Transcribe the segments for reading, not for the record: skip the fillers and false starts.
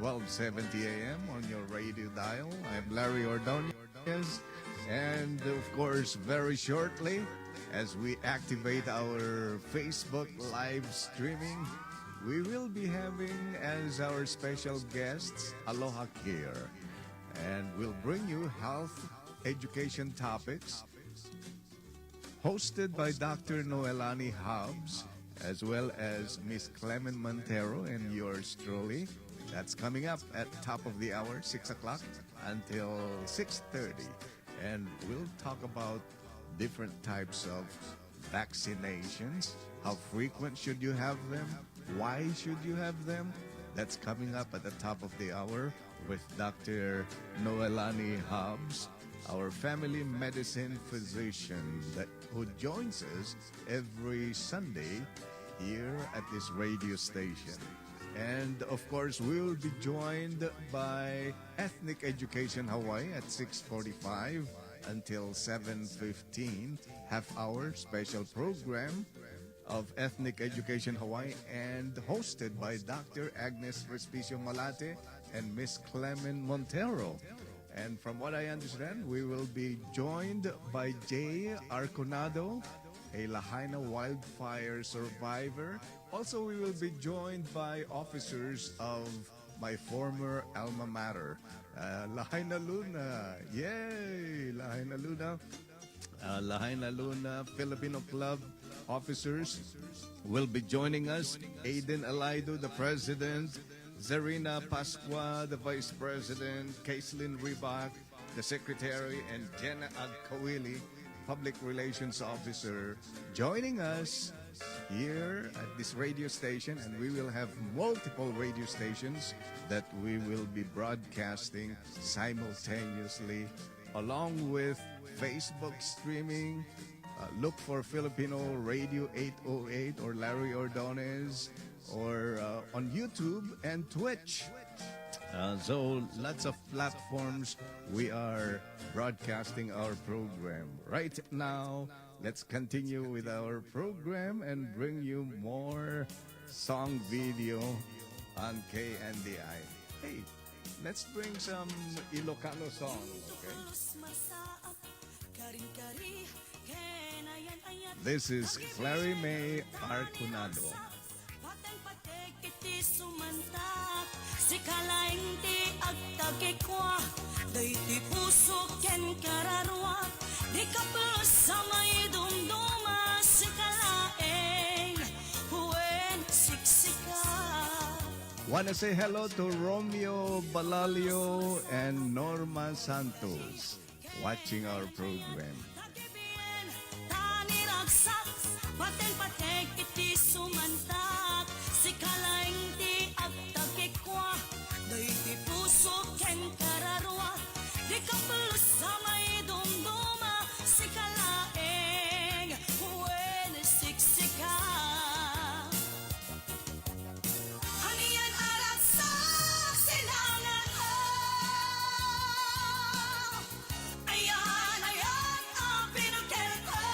1270 a.m. on your radio dial. I'm Larry Ordonez. And of course, very shortly, as we activate our Facebook live streaming, we will be having as our special guests Aloha Care. And we'll bring you health education topics hosted by Dr. Noelani Hobs, as well as Miss Clemen Montero and yours truly. That's coming up at top of the hour, 6 o'clock until 6:30. And we'll talk about different types of vaccinations. How frequent should you have them? Why should you have them? That's coming up at the top of the hour with Dr. Noelani Hobs, our family medicine physician who joins us every Sunday here at this radio station. And of course, we will be joined by Ethnic Education Hawaii at 6:45 until 7:15, half-hour special program of Ethnic Education Hawaii and hosted by Dr. Agnes Respicio Malate and Miss Clemen Montero. And from what I understand, we will be joined by Jay Arconado, a Lahaina wildfire survivor. Also, we will be joined by officers of my former alma mater, Lahaina Luna. Yay! Lahaina Luna. Lahaina Luna Filipino Club officers will be joining us. Aiden Alaido, the president. Zarina Pasqua, the vice president. Kaislyn Ribak, the secretary. And Jenna Agkawili, public relations officer, joining us here at this radio station. And we will have multiple radio stations that we will be broadcasting simultaneously, along with Facebook streaming. Look for Filipino Radio 808 or Larry Ordonez, or on YouTube and Twitch. So lots of platforms we are broadcasting our program. Right now, let's continue with our program and bring you more song video on KNDI. Hey, let's bring some Ilocano song, okay? This is Clary May Arconado. Si kalaing ti agtagi kwa, day ti puso ken kararwa, di ka plus sa may dumduma, si kalaing huwen siksika. Wanna say hello to Romeo Balalio and Norma Santos watching our program. Tani ragsak, paten iti sumantak, si kalaing ti agtagi kwa, day ti puso ken kararwa, di ka plus sa may dumduma, si kalaing huwen siksika. Haniyan arat sa silangan ko, ayan ang pinugel ko.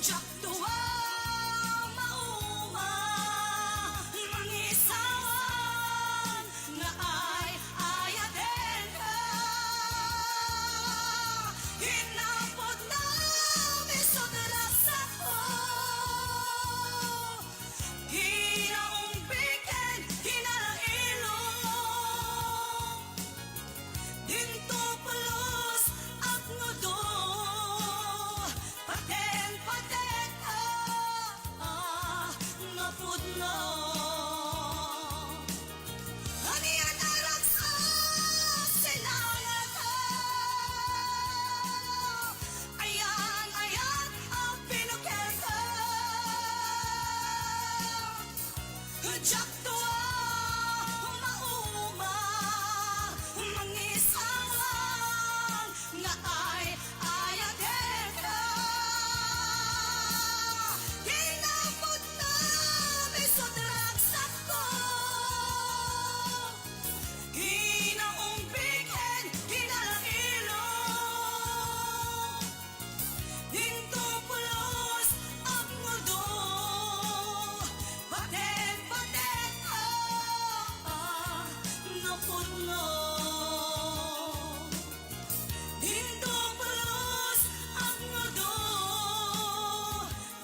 Jack tuwa mauma mangisawan nga ay ayaden ka hinapod na bisod rasa ko hinaumbiken hinailong dinto pulos at ngudo paten paten napudno hanian arak sa sinangan ka ayan ayan ang pinukel ka Jack tuwa mauma mangisawan nga ay ayaden ka hinapod na bisod ragsak ko hinaumbiken hinailong dinto pulos ang ngudo paten paten napudno dinto pulos ang ngudo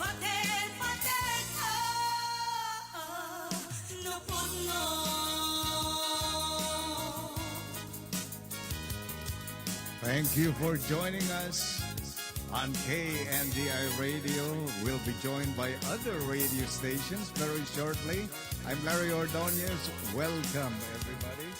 paten paten napudno. Thank you for joining us on KNDI Radio. We'll be joined by other radio stations very shortly. I'm Larry Ordonez. Welcome, everybody.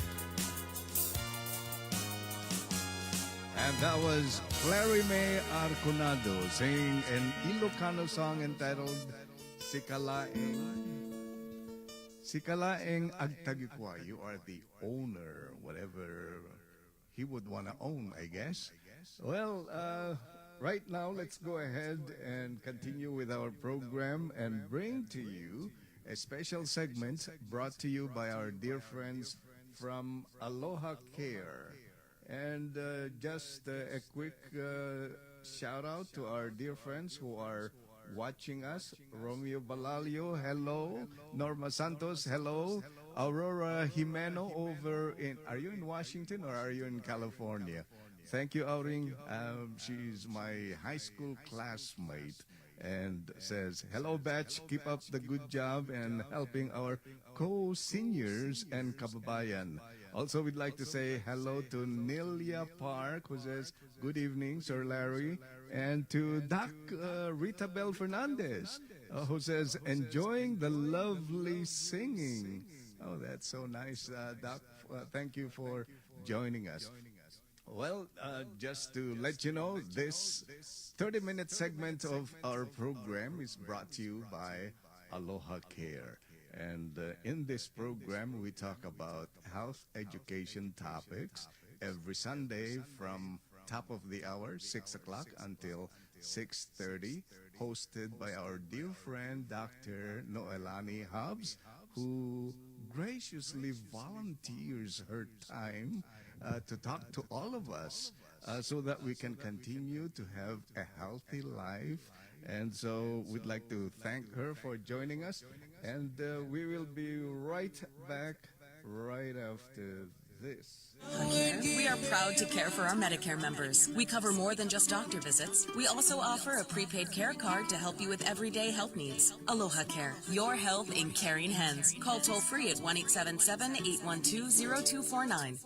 And that was Clarime Arconado singing an Ilocano song entitled Sikalaeng Agtagikwa. You are the owner, whatever he would want to own, I guess. Well, right now, let's go ahead and continue with our program and bring to you a special segment brought to you by our dear friends from Aloha Care. And just a quick shout out to our dear friends who are watching us. Romeo Balalio, hello. Norma Santos, hello. Aurora Jimeno over in, are you in Washington or are you in California? Thank you, Auring. She's my high school classmate and says, hello, Batch. Keep up the good job and helping our co-seniors and kababayan. Also, we'd like to say hello to Nelia Park, who says, good evening, Sir Larry. And to Doc Rita Bel Fernandez, who says, enjoying the lovely singing. Oh, that's so nice, Doc. Thank you for joining us. Well, just to let you know, this 30-minute segment of our program is brought to you by Aloha Care. And in this program, we talk about health education topics every Sunday from top of the hour, 6 o'clock, until 6:30, hosted by our dear friend, Dr. Noelani Hobs, who graciously volunteers her time to talk to all of us so that we can continue to have a healthy life. And so we'd like to thank her for joining us. And we will be right back right after this. We are proud to care for our Medicare members. We cover more than just doctor visits. We also offer a prepaid care card to help you with everyday health needs. Aloha Care, your health in caring hands. Call toll free at 1-877-812-0249.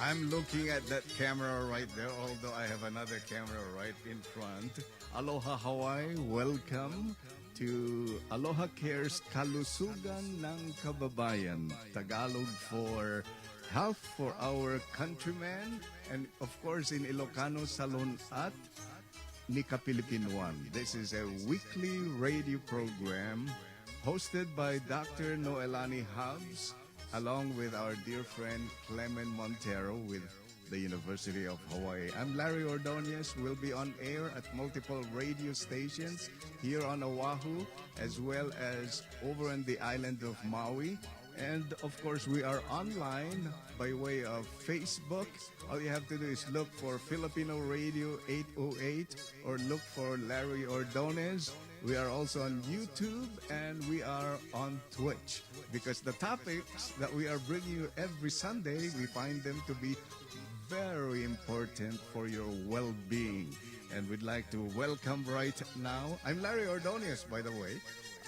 I'm looking at that camera right there, although I have another camera right in front. Aloha Hawaii, welcome to Aloha Care's Kalusugan ng Kababayan, Tagalog for Health for Our Countrymen, and of course in Ilocano, Salon at ni Kapilipinuan. This is a weekly radio program hosted by Dr. Noelani Hobs, along with our dear friend Clemen Montero with the University of Hawaii. I'm Larry Ordonez. We'll be on air at multiple radio stations here on Oahu, as well as over on the island of Maui. And of course, we are online by way of Facebook. All you have to do is look for Filipino Radio 808 or look for Larry Ordonez. We are also on YouTube and we are on Twitch because the topics that we are bringing you every Sunday, we find them to be very important for your well-being. And we'd like to welcome right now, I'm Larry Ordonez, by the way.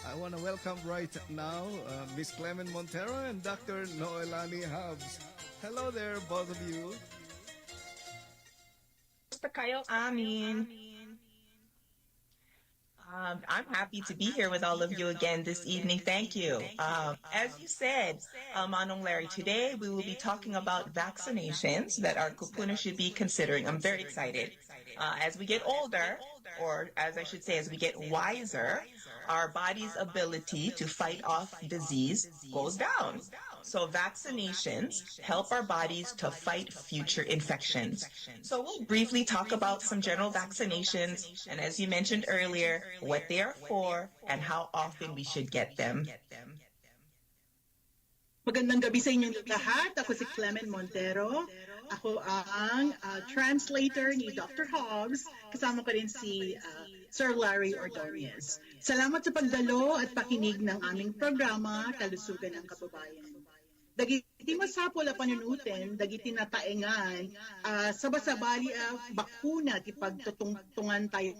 I want to welcome right now Ms. Clemen Montero and Dr. Noelani Hobs. Hello there, both of you. Mr. Kayo Amin. I'm happy to be here with all of you again this evening. Thank you. As you said, Manong Larry, today we will be talking about vaccinations that our kupuna should be considering. I'm very excited. As we get older, or as I should say, as we get wiser, our body's ability to fight off disease goes down. So vaccinations help our bodies to fight future infections. So we'll briefly talk about some general vaccinations, and as you mentioned earlier, what they are for and how often we should get them. Magandang gabi sa inyong lahat. Ako si Clemen Montero. Ako ang translator ni Dr. Hobbs. Kasama ko rin si Sir Larry Ordonez. Salamat sa pagdalo at pakinig ng aming programa, Kalusugan ng Kababayan. Dagiti masapol a panunutin, dagiti nataengan, sabasabali bakuna ti pagtutungtungan tayo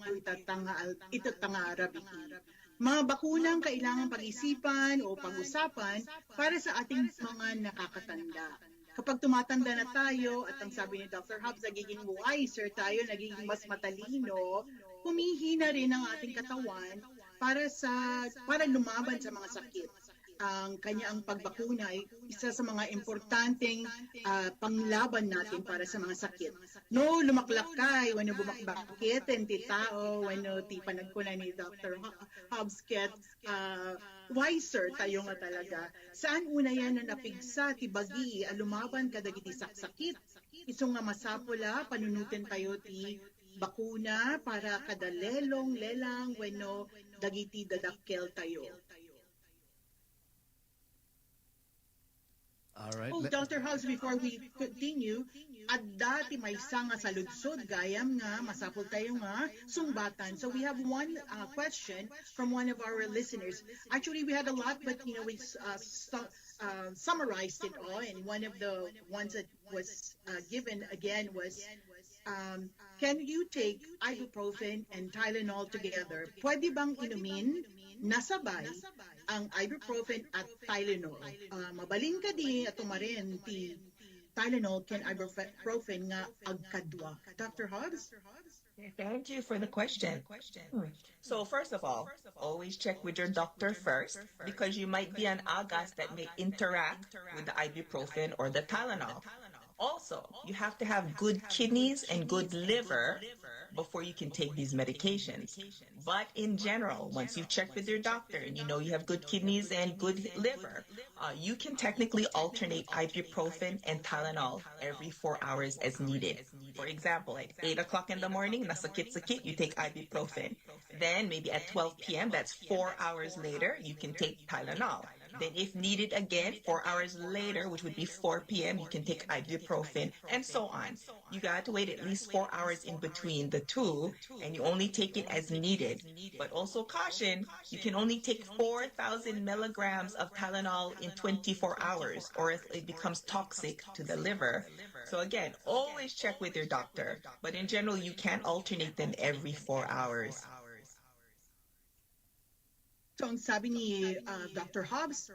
itatanga rabiki. Mga bakunang kailangan pag-isipan o pag-usapan para sa ating mga nakakatanda. Kapag tumatanda na tayo at ang sabi ni Dr. Hobbs, nagiging wiser tayo, nagiging mas matalino, humihina rin ang ating katawan para lumaban sa mga sakit. Ang kanyang pagbakuna ay isa sa mga importanteng panglaban natin para sa mga sakit. No, lumaklakay, wano bumakbakit, ti tao, wano ti panagkuna ni Dr. Hobbs ket wiser tayo nga talaga. Saan una yan na napigsa, ti bagi, lumaban kadagiti saksakit. Isong nga masapula, panunutin tayo ti bakuna para kadalelong, lelang, wano dagiti dadakkel tayo. All right. Oh, Dr. House, before we continue, at dati may nga sa lugsod, gayam nga, masapol tayo nga, sumbatan. So we have one question from one of our listeners. Actually, we had a lot, but we summarized it all, and one of the ones that was given again was, can you take ibuprofen and Tylenol together? Pwede bang inumin nasabay ang ibuprofen at Tylenol? Mabalin ka di at umarin ti Tylenol ken ibuprofen nga agkadwa. Dr. Hobbs? Thank you for the question. So first of all, always check with your doctor first because you might be an agas that may interact with the ibuprofen or the Tylenol. Also, you have to have good kidneys and good liver before you can take these medications. But in general, once you've checked with your doctor and you know you have good kidneys and good liver, you can technically alternate ibuprofen and Tylenol every 4 hours as needed. For example, at 8 o'clock in the morning, nasakit-sakit, you take ibuprofen. Then maybe at 12 p.m., that's 4 hours later, you can take Tylenol. Then if needed again, 4 hours later, which would be 4 p.m., you can take ibuprofen, and so on. You got to wait at least 4 hours in between the two, and you only take it as needed. But also caution, you can only take 4,000 milligrams of Tylenol in 24 hours, or else it becomes toxic to the liver. So again, always check with your doctor. But in general, you can alternate them every 4 hours. So ang sabi ni Dr. Hobbs,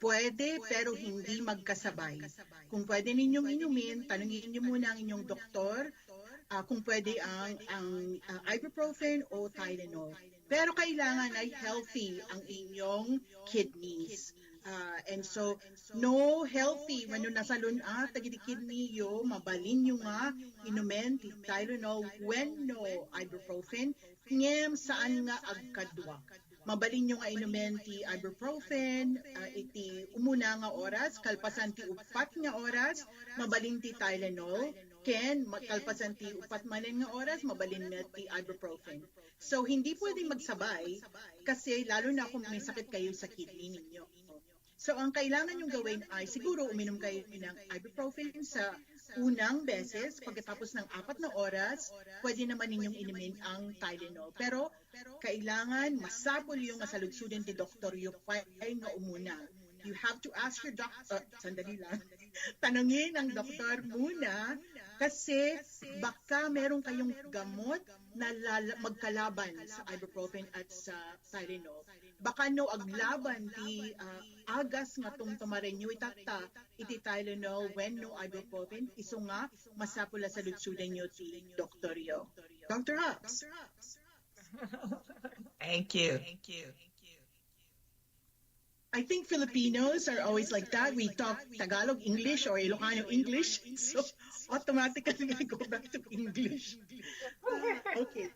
pwede pero hindi magkasabay. Kung pwede ninyong inumin, tanungin niyo muna ang inyong doktor kung pwede ang ibuprofen o Tylenol. Pero kailangan ay healthy ang inyong kidneys. And so, no healthy, when nasa lunat, tagiti kidney yo, mabalin nyo nga, inumen, Tylenol, when no ibuprofen, ngem saan nga agkadwa. Mabalin nyo nga inumen ti ibuprofen, iti umuna nga oras, kalpasan ti upat nga oras, mabalin ti Tylenol, ken kalpasan ti upat manen nga oras mabalin na ti ibuprofen. So hindi pwedeng magsabay kasi lalo na kung may sakit kayo sa kidney ninyo. So ang kailangan yung gawin ay siguro uminom kayo ng ibuprofen sa unang beses, pagkatapos ng 4 na oras, pwede naman ninyong inumin ang Tylenol. Pero kailangan masabol yung masaludsudan ti doktor yung ay nga umuna. You have to ask your doctor, sandali lang, tanungin ang doktor muna kasi baka meron kayong gamot na magkalaban sa ibuprofen at sa Tylenol. Baka no aglaban ti agas nga tumaren nyo itata iti Tylenol when no ibuprofen iso nga masapula sa lutsudan nyo ti doktor yo. Dr. Hobs. Thank you. I think Filipinos are always like that. We talk Tagalog English or Ilocano English, so automatically I go back to English. Okay.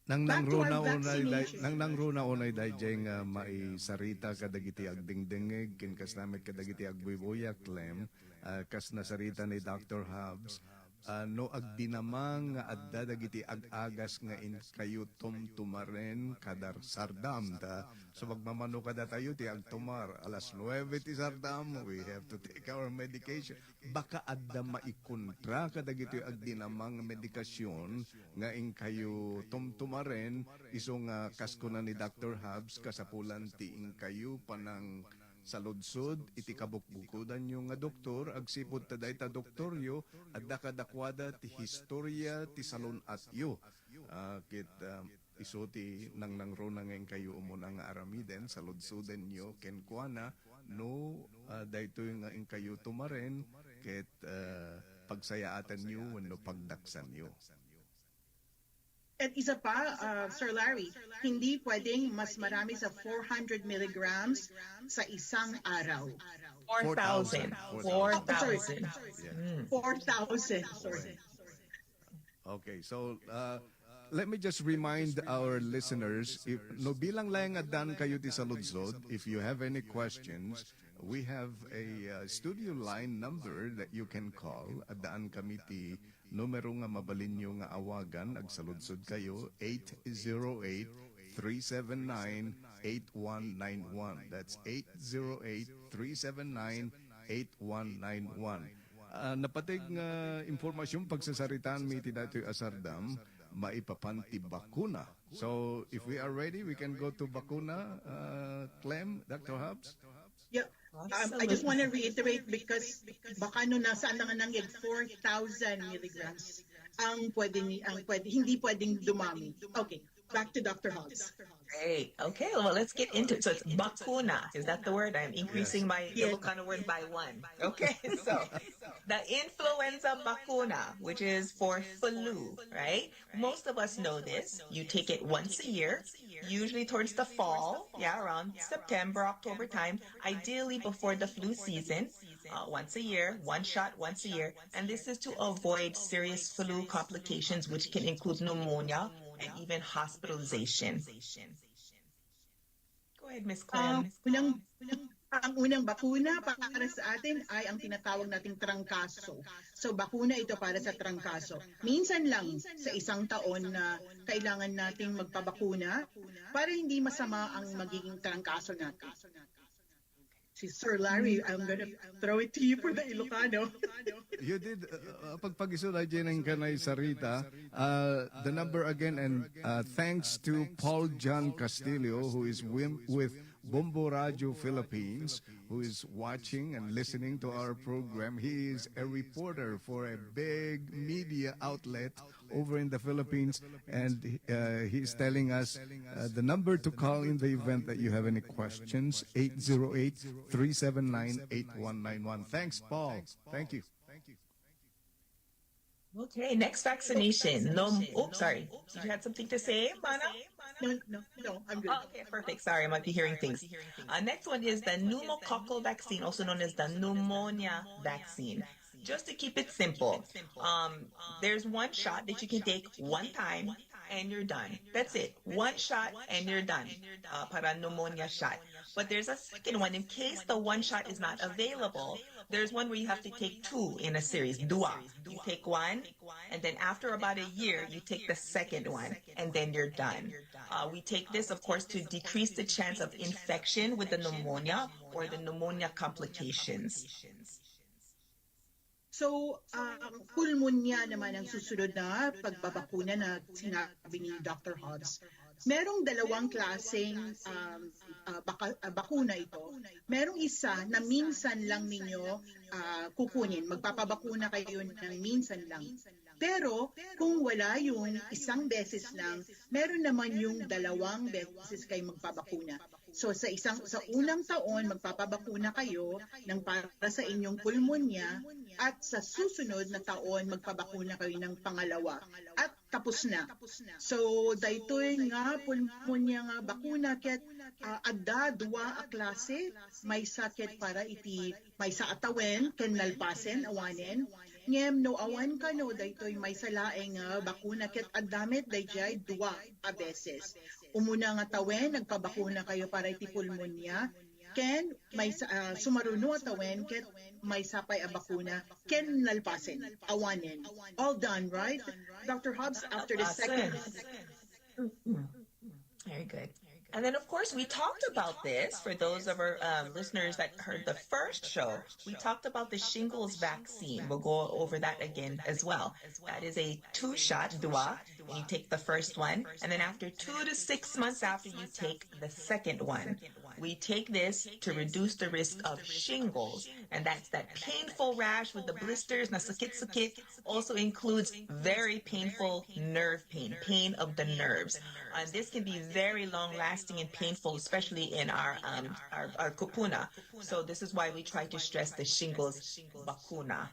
Nang Back to our nang vaccination. runa unay dayjay nga maisarita kadagiti agdingdingeg ken kas namet kadagiti agbubuyak Clem kas nasarita ni Dr. Hobs no agdinamang nga adda dagiti agagas nga in kayo tumaren kadar sardam ta so magmamano kada tayo ti agtumar alas 9 ti sardam we have to take our medication baka adda maikontra kadagiti agdinamang medikasyon nga in kayo tumaren iso nga kasko na ni Dr. Hobs kasapulan ti in kayo panang sa lodsod, iti kabukbukudan nyo nga doktor, agsipod taday ta doktoryo, at dakadakwada ti historia ti salon at yo. Iso ti nang rona ngayon kayo umuna nga aramiden, sa lodsoden nyo, kenkwana, no, dahito nga in kayo tumaren, ket pagsayaatan nyo, no pagdaksan nyo. At isa pa, Sir Larry, hindi pwedeng mas marami sa 400 milligrams sa isang araw. 4,000. 4,000. 4,000, sorry. Okay, so let me just remind our listeners, if no bilang lang adan kayo ti sa Ludsod, if you have any questions, we have a studio line number that you can call. Adaan kami ti numero nga mabalin nyo nga awagan, agsaludsod kayo, 808-379-8191. That's 808-379-8191. Napatig nga informasyon pagsasaritaan mi ti datoy asardam, maipapanti bakuna. So if we are ready, we can go to bakuna. Clem, Dr. Hobs? Yeah. I just want to reiterate because baka no nasaan na nga nangyag 4,000 milligrams ang hindi pwedeng dumami. Okay, back to Dr. Hobs. Great. Okay, well, let's get into it. So it's bakuna. Is that the word? I'm increasing my Ilocano word by 1. Okay, so the influenza bakuna, which is for flu, right? Most of us know this. You take it once a year, usually towards the fall, around September, October time, ideally before the flu season. Once a year, one shot once a year. And this is to avoid serious flu complications, which can include pneumonia and even hospitalization. Go ahead, Ms. Clem. Ang unang bakuna para sa atin ay ang tinatawag nating trangkaso. So bakuna ito para sa trangkaso. Minsan lang sa isang taon na kailangan nating magpabakuna para hindi masama ang magiging trangkaso natin. Si Sir Larry, I'm gonna throw it to you for the Ilocano. You did, pagpagiso na dyan ang kanay sarita, the number again, and thanks to Paul John Castillo, who is with Bombo Radio Philippines, who is watching and listening to our program. He is a reporter for a big media outlet over in the Philippines, and he's telling us the number to call in the event that you have any questions, 808-379-8191. Thanks, Paul. Thank you. Okay, next vaccination. Sorry. Did you have something to say, Mana? No, I'm good. Oh, okay, perfect. Sorry, I might be hearing things. Next one is the pneumococcal vaccine, also known as the pneumonia vaccine. Just to keep it simple, there's one shot that you can take one time and you're done. That's it. One shot and you're done. Para pneumonia shot. But there's a second one in case the one shot is not available. There's one where you have to take two in a series. Dua. You take one, and then after about a year, you take the second one, and then you're done. We take this, of course, to decrease the chance of infection with the pneumonia or the pneumonia complications. So, pulmonya naman ang susunod na pagbabakuna na sinabi ni Dr. Hobbs. Merong dalawang klaseng bakuna ito. Merong isa na minsan lang ninyo kukunin. Magpapabakuna kayo ng minsan lang. Pero kung wala yung isang beses lang, meron naman yung dalawang beses kayo magpabakuna. So sa unang taon magpapabakuna kayo ng para sa inyong pulmonya at sa susunod na taon magpabakuna kayo ng pangalawa at tapos na. So daytoy nga pulmonya nga bakuna ket adda dua a klase may sakit para iti may sa atawen ken nalpasen awanen ngem no awan ka no daytoy may salaeng bakuna ket addamit dayjay dua a beses. Umuna nga tawen nagpabakuna kayo para iti pulmonya ken may sumaruno atawen ket may sapay a bakuna ken nalpasen awanen. All done, right? Dr. Hobbs, after the second. Very good. And then, of course, we talked about this for those of our listeners that heard the first show. We talked about the shingles vaccine. We'll go over that again as well. That is a 2-shot dua. You take the first one, and then after 2 to 6 months after, you take the second one. We take this to reduce the risk of shingles, and that's that painful rash with the blisters. Nasakit-sakit also includes very painful nerve pain of the nerves. This can be very long-lasting and painful, especially in our kupuna. So this is why we try to stress the shingles bakuna.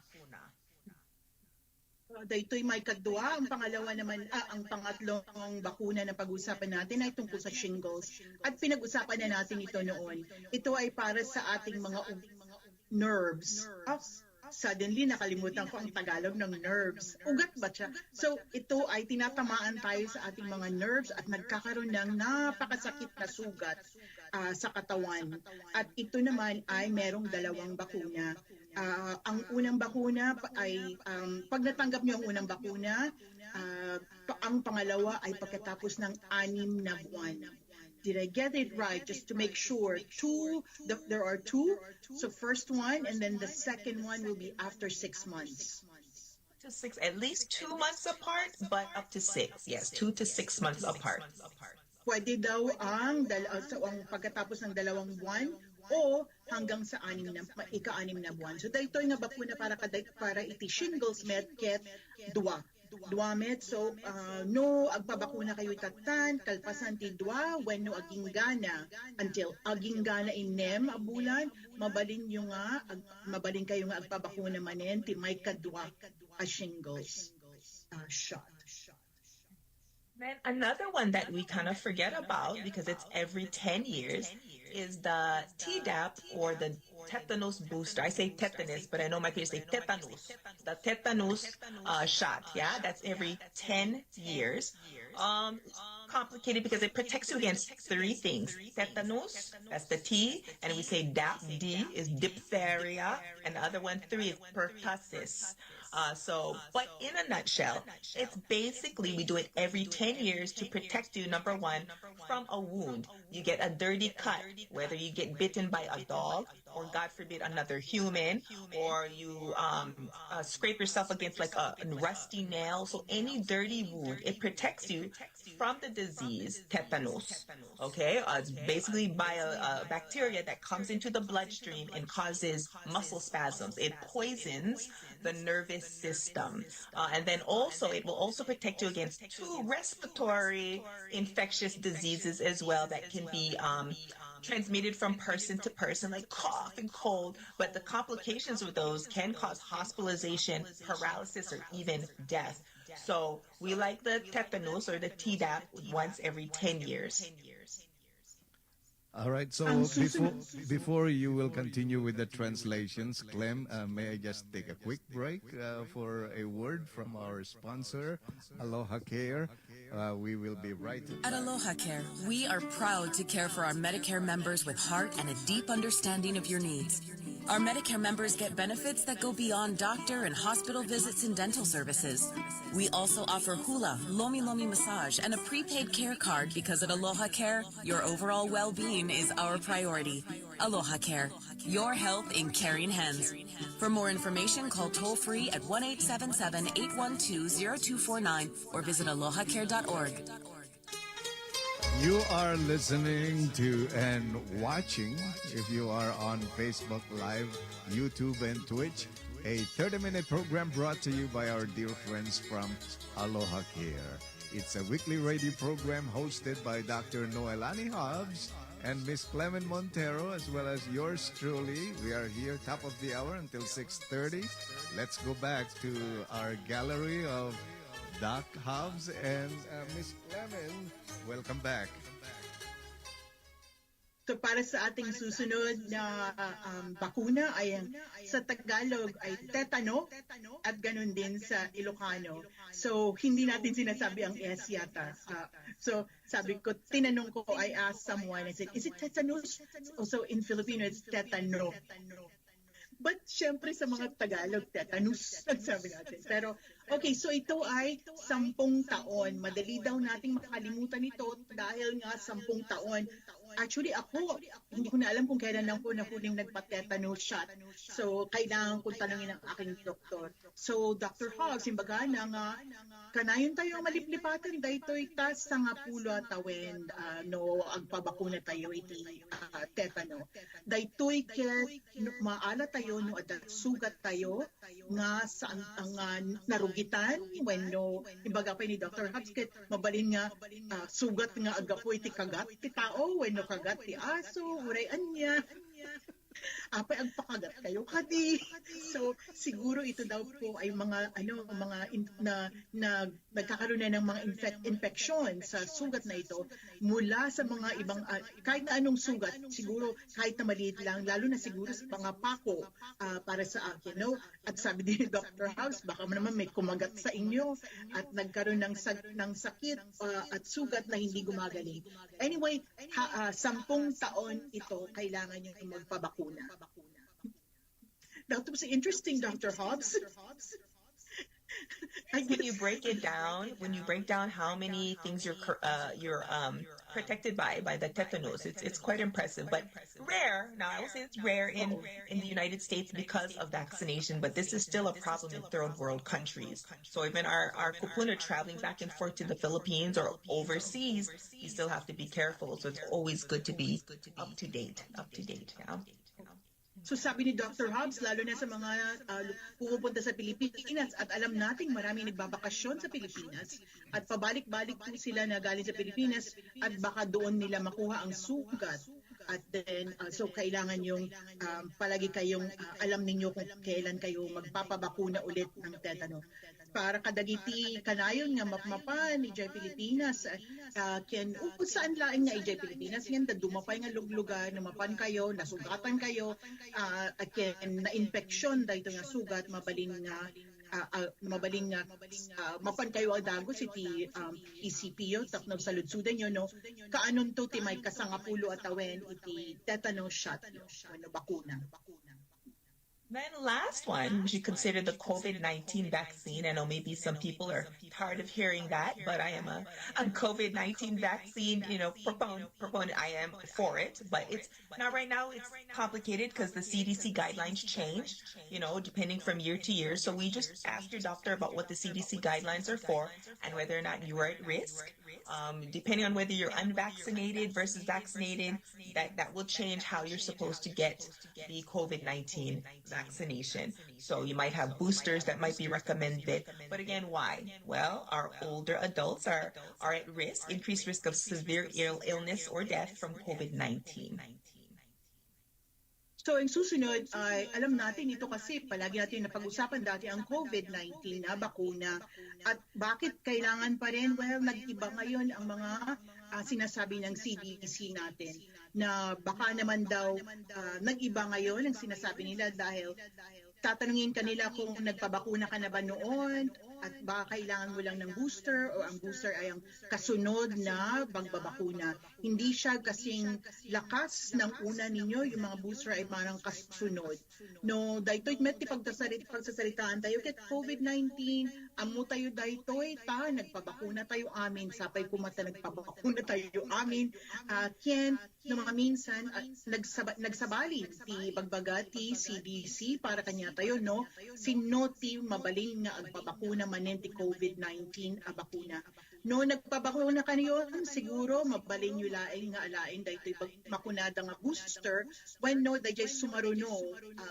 Daytoy may kadua. Ang pangalawa naman, ang pangatlong bakuna na pag-usapan natin ay tungkol sa shingles. At pinag-usapan na natin ito noon. Ito ay para sa ating mga nerves. Suddenly, nakalimutan ko ang Tagalog ng nerves. Ugat ba siya? So, ito ay tinatamaan tayo sa ating mga nerves at nagkakaroon ng napakasakit na sugat sa katawan. At ito naman ay merong dalawang bakuna. Ang unang bakuna ay pag natanggap niyo ang unang bakuna, ang pangalawa ay pagkatapos ng 6 na buwan. Did I get it right? Just to make sure. There are two. So first one, and then the second one will be after 6 months. To 6, at least 2 months apart, but up to 6. Yes, 2 to 6 months apart. Pwede daw ang pagkatapos ng 2 buwan o hanggang sa ika-6 na buwan. So dahito nga bakuna para iti shingles met ket dua met. So no agpabakuna kayo itatan kalpasan ti dua when no aginggana until aginggana inem a bulan mabalin kayo nga agpabakuna manen ti may kadua a shingles shot. Then another one that we kind of forget about because it's every 10 years is the Tdap or the tetanus booster. I say tetanus, but I know my peers say tetanus. The tetanus shot, yeah, that's every 10 years. Complicated because it protects you against 3 things. Tetanus, that's the T, and we say DAP, D is diphtheria, and the other one, 3 is pertussis. But in a nutshell, it's basically we do it every 10 years to protect you, number one, from a wound. You get a dirty cut, whether you get bitten by a dog or, God forbid, another human, or you scrape yourself against like a rusty nail. So any dirty wound, it protects you from the disease, tetanus. Okay, it's basically by a bacteria that comes into the bloodstream and causes muscle spasms. It poisons the nervous system. And then also, it will also protect you against 2 respiratory infectious diseases as well that can be transmitted from person to person, like cough and cold. But the complications of those can cause hospitalization, paralysis, or even death. So we like the tetanus or the Tdap once every 10 years. All right, so Ang before you will continue with the translations, Clem, may I just take a quick break for a word from our sponsor, Aloha Care. We will be right At back. Aloha Care, we are proud to care for our Medicare members with heart and a deep understanding of your needs. Our Medicare members get benefits that go beyond doctor and hospital visits and dental services. We also offer hula, lomi lomi massage, and a prepaid care card because at Aloha Care, your overall well-being is our priority. Aloha Care, your health in caring hands. For more information, call toll-free at 1-877-812-0249 or visit alohacare.org. You are listening to and watching, if you are on Facebook Live, YouTube, and Twitch, a 30-minute program brought to you by our dear friends from Aloha Care. It's a weekly radio program hosted by Dr. Noelani Hobs and Miss Clemen Montero, as well as yours truly. We are here top of the hour until 6:30. Let's go back to our gallery of Doc Hobbs and Miss Clemen. Welcome back. So para sa ating susunod na bakuna ay sa Tagalog ay tetano at ganun din sa Ilocano. So hindi natin sinasabi ang S yata. So sabi ko, tinanong ko, I asked someone, I said, is it tetanus? Also in Filipino, it's tetano. But syempre sa mga Tagalog, tetanus, sabi natin. Pero okay, so ito ay 10 taon. Madali daw nating makalimutan ito dahil nga 10 taon. Actually ako, hindi ko na alam kung kailan lang po na huling nagpa-tetanus shot. So kailangan kong tanungin ang aking doktor. So Dr. Hoggs, imbaga na nga, kanayon tayo maliplipatan, dahito'y tas sa nga pulo atawen, no, agpabakuna tayo iti tetano. Dahito'y maala tayo, no, adat sugat tayo, nga saan ang narugitan, when no, imbaga pa ni Dr. Hoggs, mabalin nga, sugat nga agapo iti kagat, ti tao, when no kagat ti aso, urayan niya. Apay agpakagat kayo kadi. So siguro ito daw po ay mga nagkakaroon na ng mga infection sa sugat na ito mula sa mga ibang kahit na anong sugat, siguro kahit na maliit lang, lalo na siguro sa mga pako para sa akin, no? At sabi din ni Dr. House, baka naman may kumagat sa inyo at nagkaroon ng sakit at sugat na hindi gumagaling. Anyway, 10 taon ito kailangan niyo magpabakuna. That was interesting, Dr. Hobbs. When you break it down, how many things you're protected by the tetanus, it's quite impressive, but rare. Now I will say it's rare in the United States because of vaccination, but this is still a problem in third world countries. So even our kupuna traveling back and forth to the Philippines or overseas, you still have to be careful. So it's always good to be up to date. Yeah. So sabi ni Dr. Hobbs, lalo na sa mga pupunta sa Pilipinas at alam nating maraming nagbabakasyon sa Pilipinas at pabalik-balik po sila na galing sa Pilipinas at baka doon nila makuha ang sugat. At then, so kailangan yung palagi kayong alam ninyo kung kailan kayo magpapabakuna ulit ng tetano. Para kadagiti kanayon nga mapmapan ijay Pilipinas ken kung saan laing nga ijay Pilipinas yan dumapay nga luglugan namapan kayo nasugatan kayo ken na infection dayto nga sugat mabaling nga mapan kayo ang dagos iti ECPO tapno sa ludsudan nyo no kaanon to ti may kasangapulo atawen iti tetanus shot no bakuna. Then last one, we should consider the COVID-19 vaccine. I know maybe some people are tired of hearing that, but I am a COVID-19 vaccine, proponent. I am for it, but it's now right now it's complicated because the CDC guidelines change, depending from year to year. So we just asked your doctor about what the CDC guidelines are for and whether or not you are at risk. Depending on whether you're unvaccinated versus vaccinated, that will change how you're supposed to get the COVID-19 vaccination. So you might have boosters that might be recommended. But again, why? Well, our older adults are at risk, increased risk of severe illness or death from COVID-19. So, ang susunod ay, alam natin ito kasi palagi natin napag-usapan dati ang COVID-19 na bakuna at bakit kailangan pa rin? Well, nag-iba ngayon ang mga sinasabi ng CDC natin na baka naman daw nag-iba ngayon ang sinasabi nila dahil tatanungin kanila kung nagpabakuna ka na ba noon at baka kailangan mo lang ng booster o ang booster ay ang kasunod na pagbabakuna. Hindi siya kasing lakas ng una ninyo, yung mga booster ay parang kasunod. No, daytoy metti pagsasaritaan tayo ket COVID-19, amo tayo daytoy ta nagpabakuna tayo amin, sapay kumata nagpabakuna tayo amin. Ken no mga minsan nagsabalin ti pagbaga ti CDC para kanya tayo no sino ti mabaling nga agpabakuna manen ti COVID-19 a bakuna. No nagpabakuna kaniyo siguro mabalin yu laeng nga alain daytoy makunada nga booster when no dayjay sumaruno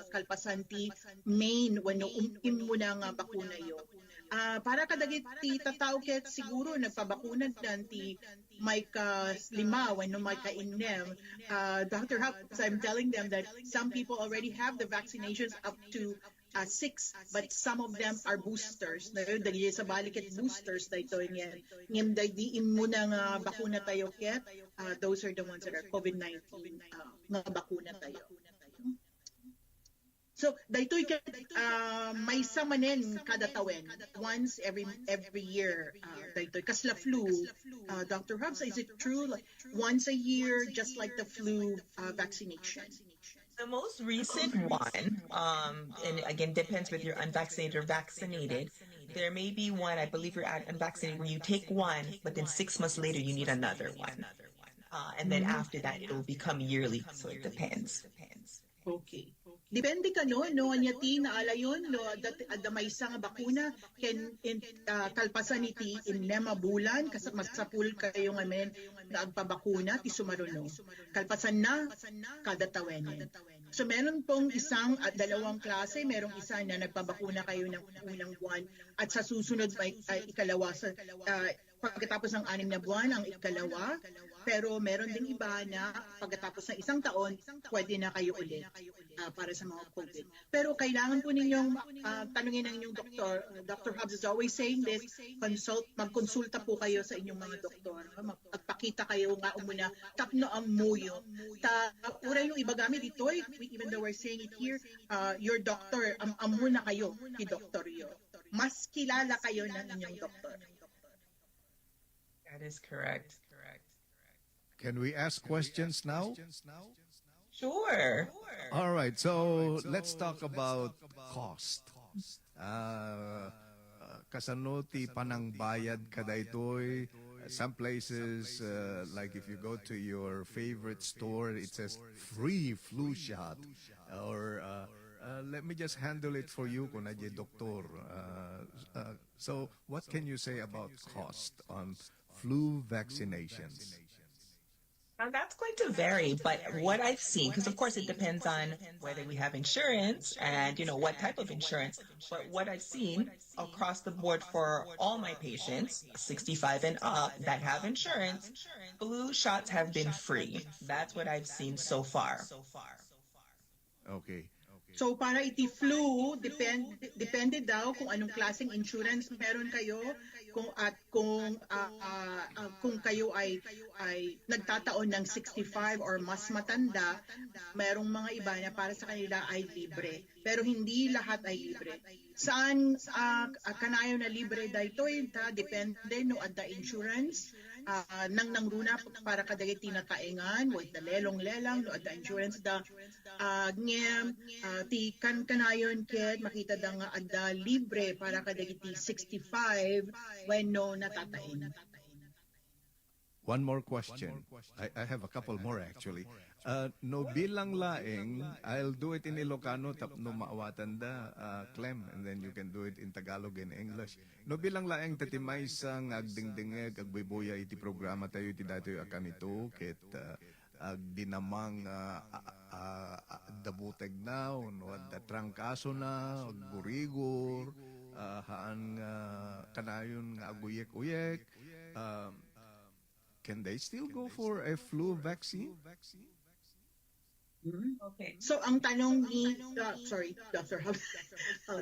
kalpasan ti main when no immuna nga bakuna yo. Para kadagit ti tatao ket siguro nagpabakuna dan ti may ka-5 when no may ka-6. Dr. Hubs, I'm telling them that some people already have the vaccinations up to 6, but some of them are boosters. Dahil sa balik at boosters dito yan. Ngem di muna nga bakuna tayo ket those are the ones that are COVID-19 nga bakuna tayo. So daytoy may samanen kada tawen once every year daytoy kasla flu. Dr. Hubs, is it true like once a year just like the flu vaccination? The most recent one, and again depends whether you're unvaccinated or vaccinated. There may be one, I believe you're unvaccinated, where you take one, but then 6 months later you need another one. And then after that it will become yearly, so it depends. Okay. Depende ka no anya ti naalayon no may isang bakuna ken kalpasan iti inema bulan kasi masapul kayo nga men nagpabakuna ti sumaruno. Kalpasan na kada tawen. So meron pong isang at dalawang klase, merong isa na nagpabakuna kayo ng unang buwan at sa susunod ay ikalawa sa pagkatapos ng 6 na buwan ang ikalawa. Pero meron ding iba na pagkatapos ng 1 taon, pwede na kayo ulit para sa mga COVID. Pero kailangan po ninyong tanungin ng inyong doktor. Dr. Hubs is always saying this, magkonsulta po kayo sa inyong mga doktor. Magpakita kayo nga umuna, tapno ang muyo. Ura yung iba gamit dito, even though we're saying it here, your doctor, amuna kayo, ki doktor yo. Mas kilala kayo ng inyong doktor. That is correct. Can we ask questions now? Sure. All right, so let's talk about cost. Kasano ti panang bayad kadaytoy. Some places, like if you go to your favorite store, it says free flu shot. Or let me just handle it for you kung nadya doktor. So what can you say about cost on flu vaccinations? Now that's going to vary, but what I've seen, because of course it depends on whether we have insurance and what type of insurance, but what I've seen across the board for all my patients, 65 and up, that have insurance, flu shots have been free. That's what I've seen so far. Okay. So para iti flu, depende daw kung anong klaseng insurance meron kayo, kung kayo ay nagtataon ng 65 or mas matanda, merong mga iba na para sa kanila ay libre. Pero hindi lahat ay libre. Saan kanayo na libre daytoy depende no adda insurance nang runa para kadagit tinataengan with the lelong-lelang no adda insurance ngem ti kanayon ket makita da nga adda libre para kadagit 65 when no natataen. One more question. I have a couple more actually. No bilang laeng, I'll do it in Ilocano tapno maawatan da, Clem, and then you can do it in Tagalog and English. No bilang laeng tatimay sang agdingdingeg agbiboya iti programa tayo iti datoy akan ito ket agdinamang dabuteg na no da trangkaso na gurigor haan kanayon nga aguyek-uyek. Can they still go for a flu vaccine? Okay. So ang tanong ni sorry Dr. Hubs,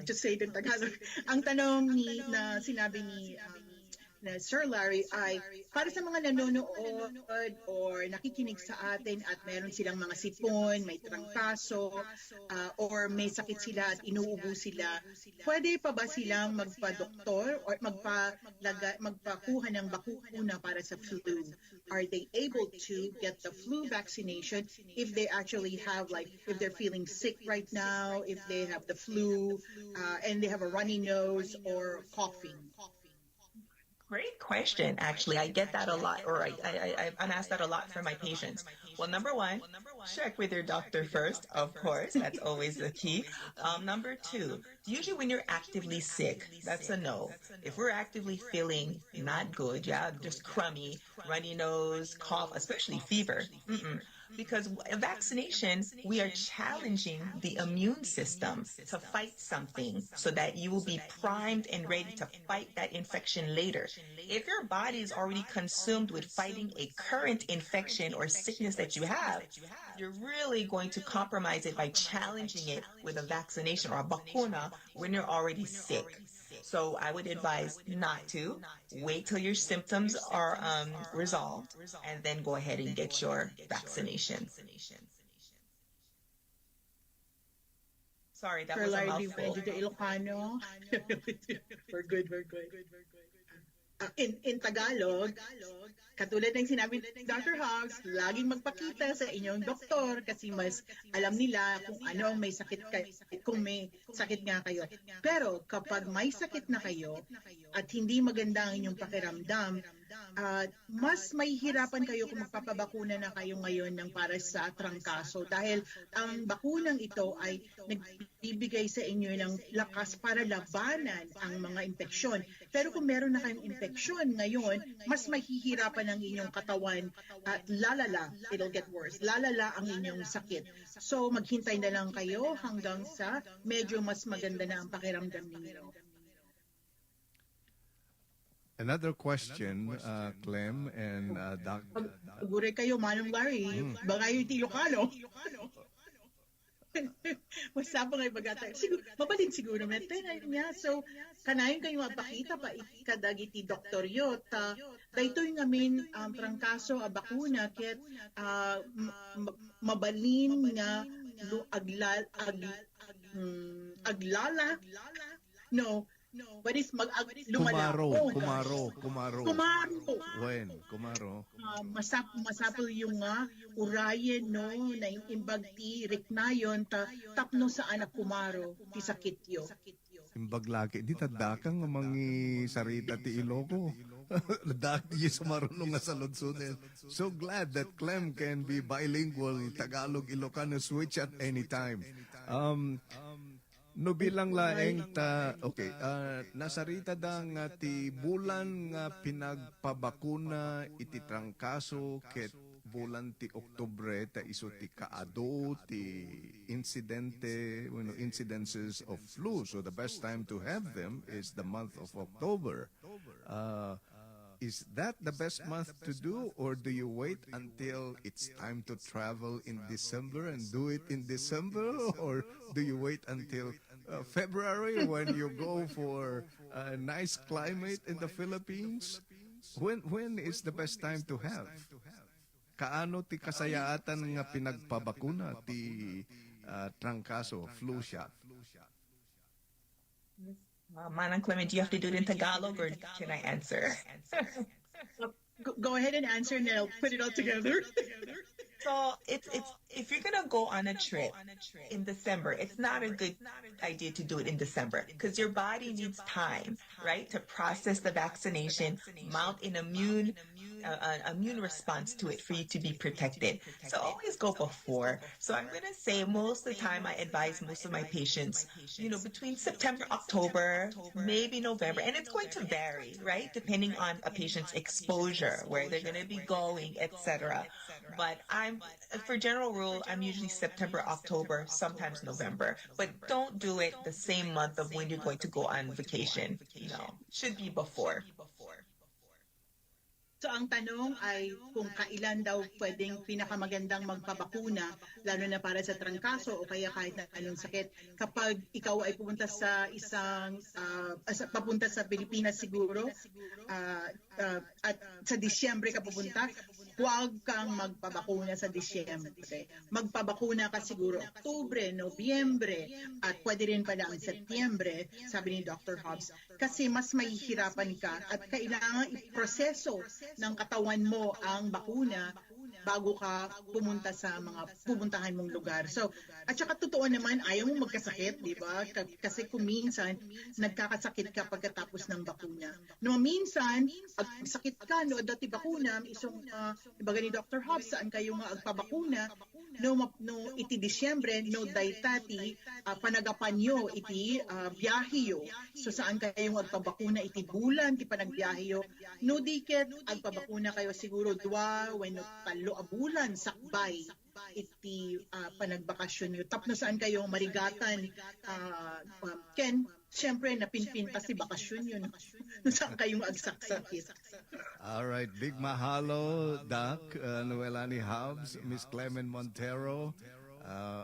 just say it in Tagalog. Ang tanong na sinabi ni na Sir Larry ay para sa mga nanonood or nakikinig sa atin at meron silang mga sipon, may trangkaso, or may sakit sila at inuubo sila, pwede pa ba silang magpa-doktor or magpakuha ng bakuna para sa flu? Are they able to get the flu vaccination if they actually have, like, if they're feeling sick right now, if they have the flu, and they have a runny nose or coughing? Great question. Actually, I get that a lot, or I'm asked that a lot from my patients. Well, number one, check with your doctor first, of course. That's always the key. Number two, usually when you're actively sick, that's a no. If we're actively feeling not good, just crummy, runny nose, cough, especially fever, because a vaccination, we are challenging the immune system to fight something so that you will be primed and ready to fight that infection later. If your body is already consumed with fighting a current infection or sickness that you have, you're really going to compromise it by challenging it with a vaccination or a bakuna when you're already sick. So I would advise not to. Wait till your symptoms are resolved and then go ahead and get your vaccination. Sorry, that was a mouthful. Ilocano. We're good. In Tagalog, katulad ng sinabi ni Dr. Hobs, laging magpakita sa inyong doktor kasi mas alam nila kung ano ang may sakit kung may sakit nga kayo. Pero kapag may sakit na kayo at hindi maganda ang inyong pakiramdam, mas mahihirapan kayo kung magpapabakuna na kayo ngayon ng para sa trangkaso dahil ang bakunang ito ay nagbibigay sa inyo ng lakas para labanan ang mga impeksyon. Pero kung meron na kayong impeksyon ngayon, mas mahihirapan ang inyong katawan at it'll get worse. Lalala ang inyong sakit. So maghintay na lang kayo hanggang sa medyo mas maganda na ang pakiramdam ninyo. Another question, Clem and Doc. Gure kayo, Manong Larry. Baka yung Ilocano. Masapa ngayon bagata. Mabalin siguro. Niya. So, kanayon kayo mapakita pa ikadagiti doktor yot. Dahito yung amin trangkaso a bakuna ket mabalin nga aglala. No. What is Kumaro. Masapol yung urayan no na yung imbag ti riknayon tapno sa anak kumaro ti sakityo. Imbag laki di tadakang mangi sarita ti Iloco. Dati sa marunong nga sa Lodsunen. So glad that Clem can be bilingual Tagalog Ilocano switch at any time. No bilang laeng nasarita da nga ti bulan nga pinagpabakuna iti trangkaso ket bulan ti Oktubre ta iso ti kaado ti incidences of flu. So the best time to have them is the month of October. Is that the best month to do, or do you wait until it's time to travel in December and do it in December, or do you wait until February when you go for a nice climate in the Philippines? When is the best time to have? Kaano ti kasayaatan nga pinagpabakuna ti trangkaso, flu shot? Manang Clement, do you have to do it in Tagalog or can I answer? Go ahead and answer and I'll put it all together. So it's if you're gonna go on a trip in December, it's not a good idea to do it in December because your body needs time, right, to process the vaccination, mount an immune response to it for you to be protected. So always go before. So I'm gonna say most of the time I advise most of my patients, between September, October, maybe November, and it's going to vary, right, depending on a patient's exposure, where they're gonna be going, etc. But for general rule, I'm usually September, October, sometimes November. But don't do it the same month of when you're going to go on vacation. Should be before. So ang tanong ay kung kailan daw pwedeng pinakamagandang magpabakuna, lalo na para sa trangkaso o kaya kahit na anong sakit. Kapag ikaw ay pupunta sa papunta sa Pilipinas siguro, at sa Disyembre ka pupunta, huwag kang magpabakuna sa Disyembre. Magpabakuna ka siguro Oktubre, Nobyembre, at pwede rin pala ang Setyembre, sabi ni Dr. Hobbs, kasi mas mahihirapan ka at kailangan iproseso ng katawan mo ang bakuna bago ka pumunta sa mga pupuntahan mong lugar. So, at saka totoo naman, ayaw mo magkasakit, di ba? Kasi kung minsan, nagkakasakit ka pagkatapos ng bakuna. No, minsan, sakit ka, no, dati bakuna, iba ni Dr. Hobbs, saan kayo nga agpabakuna, no iti Disyembre, no daytati, panagapanyo, iti biyahiyo. So, saan kayo agpabakuna, iti bulan, iti panagbiyahiyo, no diket, agpabakuna kayo siguro dua, when talo a bulan, sakbay, iti panagbakasyon nyo. Tapno saan kayo marigatan, Ken, siyempre napinpin pa si bakasyon yun. Saan kayong agsaksakit. All right, big mahalo, Doc Noelani Hobs, Miss Clemen Montero,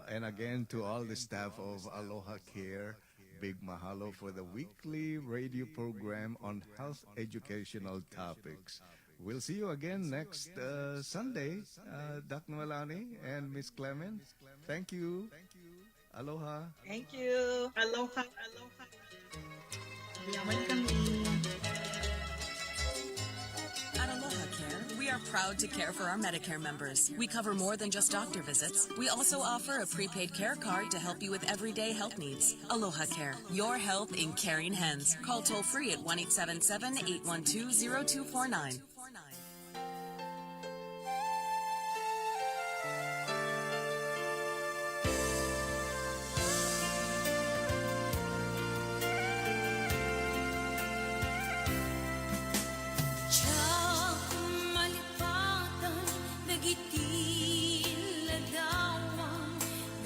and again to all the staff of Aloha Care. Big mahalo for the weekly radio program on health educational topics. We'll see you again next Sunday, Doc Noelani and Miss Clemen. Thank you. Aloha. Thank you. Aloha, aloha. Yaman kami. At Aloha Care, we are proud to care for our Medicare members. We cover more than just doctor visits. We also offer a prepaid care card to help you with everyday health needs. Aloha Care, your health in caring hands. Call toll free at 1-877-812-0249.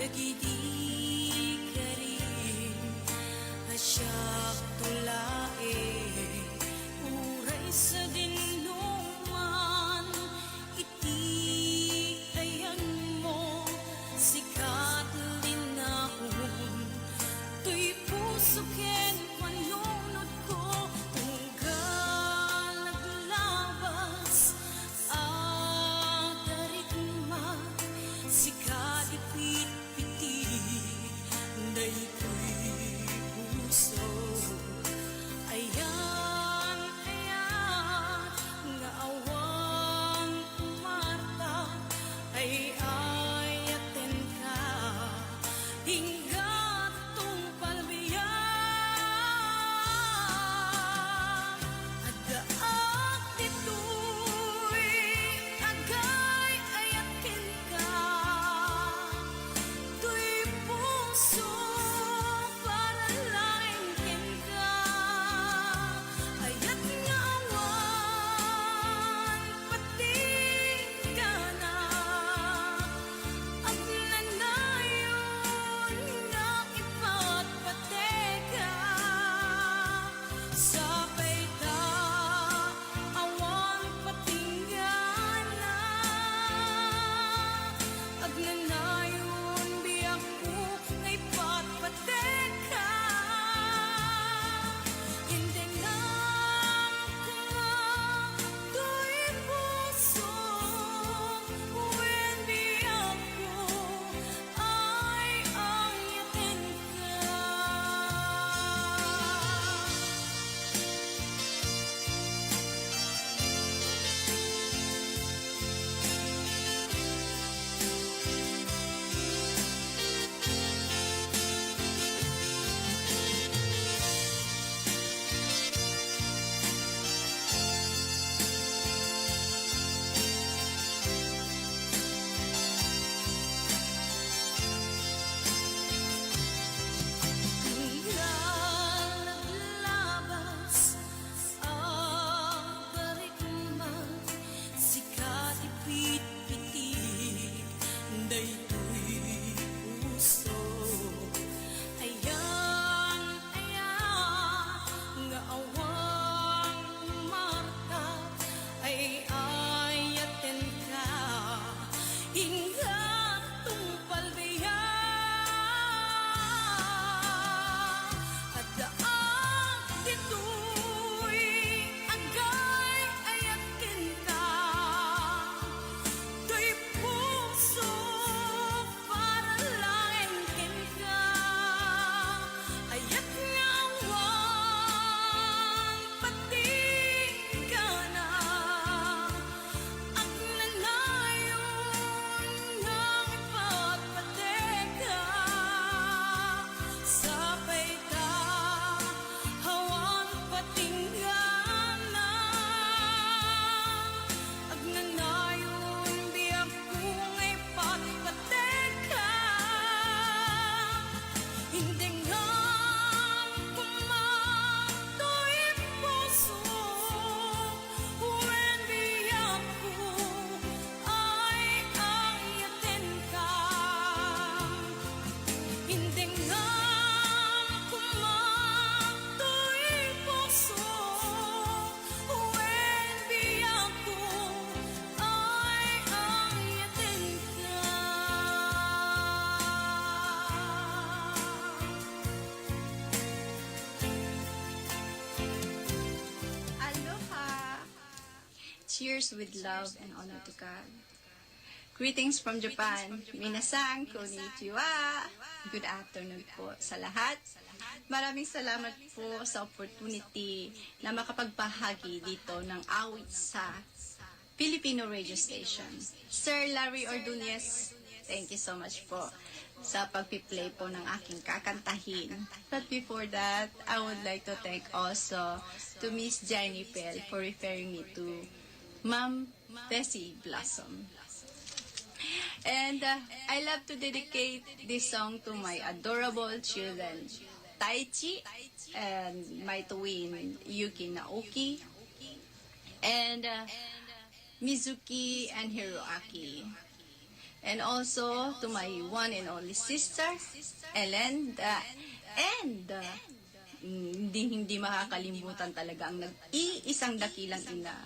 Dagiti karin asyak tulae uray sa dinlo Cheers with love and honor to God. Greetings from Japan. Minasan, konnichiwa. Good afternoon po sa lahat. Maraming salamat po sa opportunity na makapagbahagi dito ng awit sa Filipino radio station. Sir Larry Ordonez, thank you so much po sa pagpi-play po ng aking kakantahin. But before that, I would like to thank also to Miss Jennifer for referring me to Ma'am Tessie Blossom. And I love to dedicate this song to my adorable children, Taichi and my twin, Yuki Naoki, and Mizuki and Hiroaki. And also to my one and only sister, Ellen, and hindi makakalimutan talaga ang nag-iisang dakilang ina,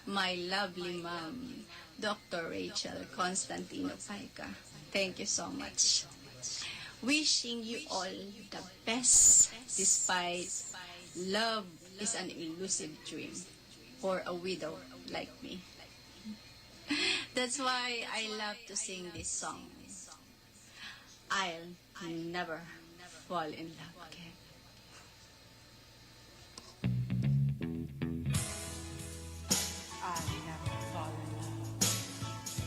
my lovely mom, Dr. Rachel Constantino Paika. Thank you so much. Wishing you all the best despite love is an elusive dream for a widow like me. That's why I love to sing this song. I'll never fall in love again. I'll never fall in love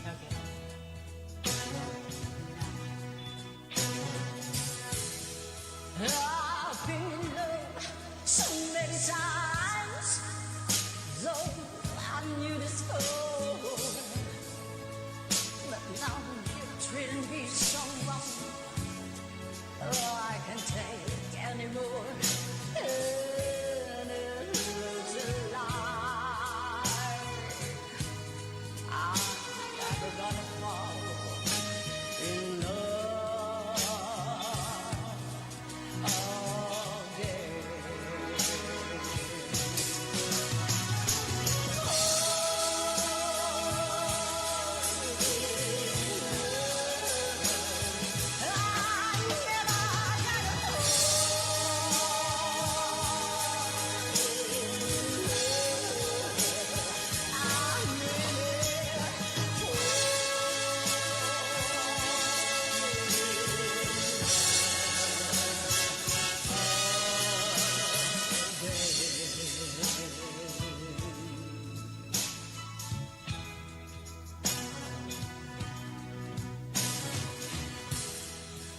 again. I've been in love so many times, though I knew this before. But now you're treating me so wrong. Oh, I can't take anymore. And it looks a lie. I'm never gonna fall in love again.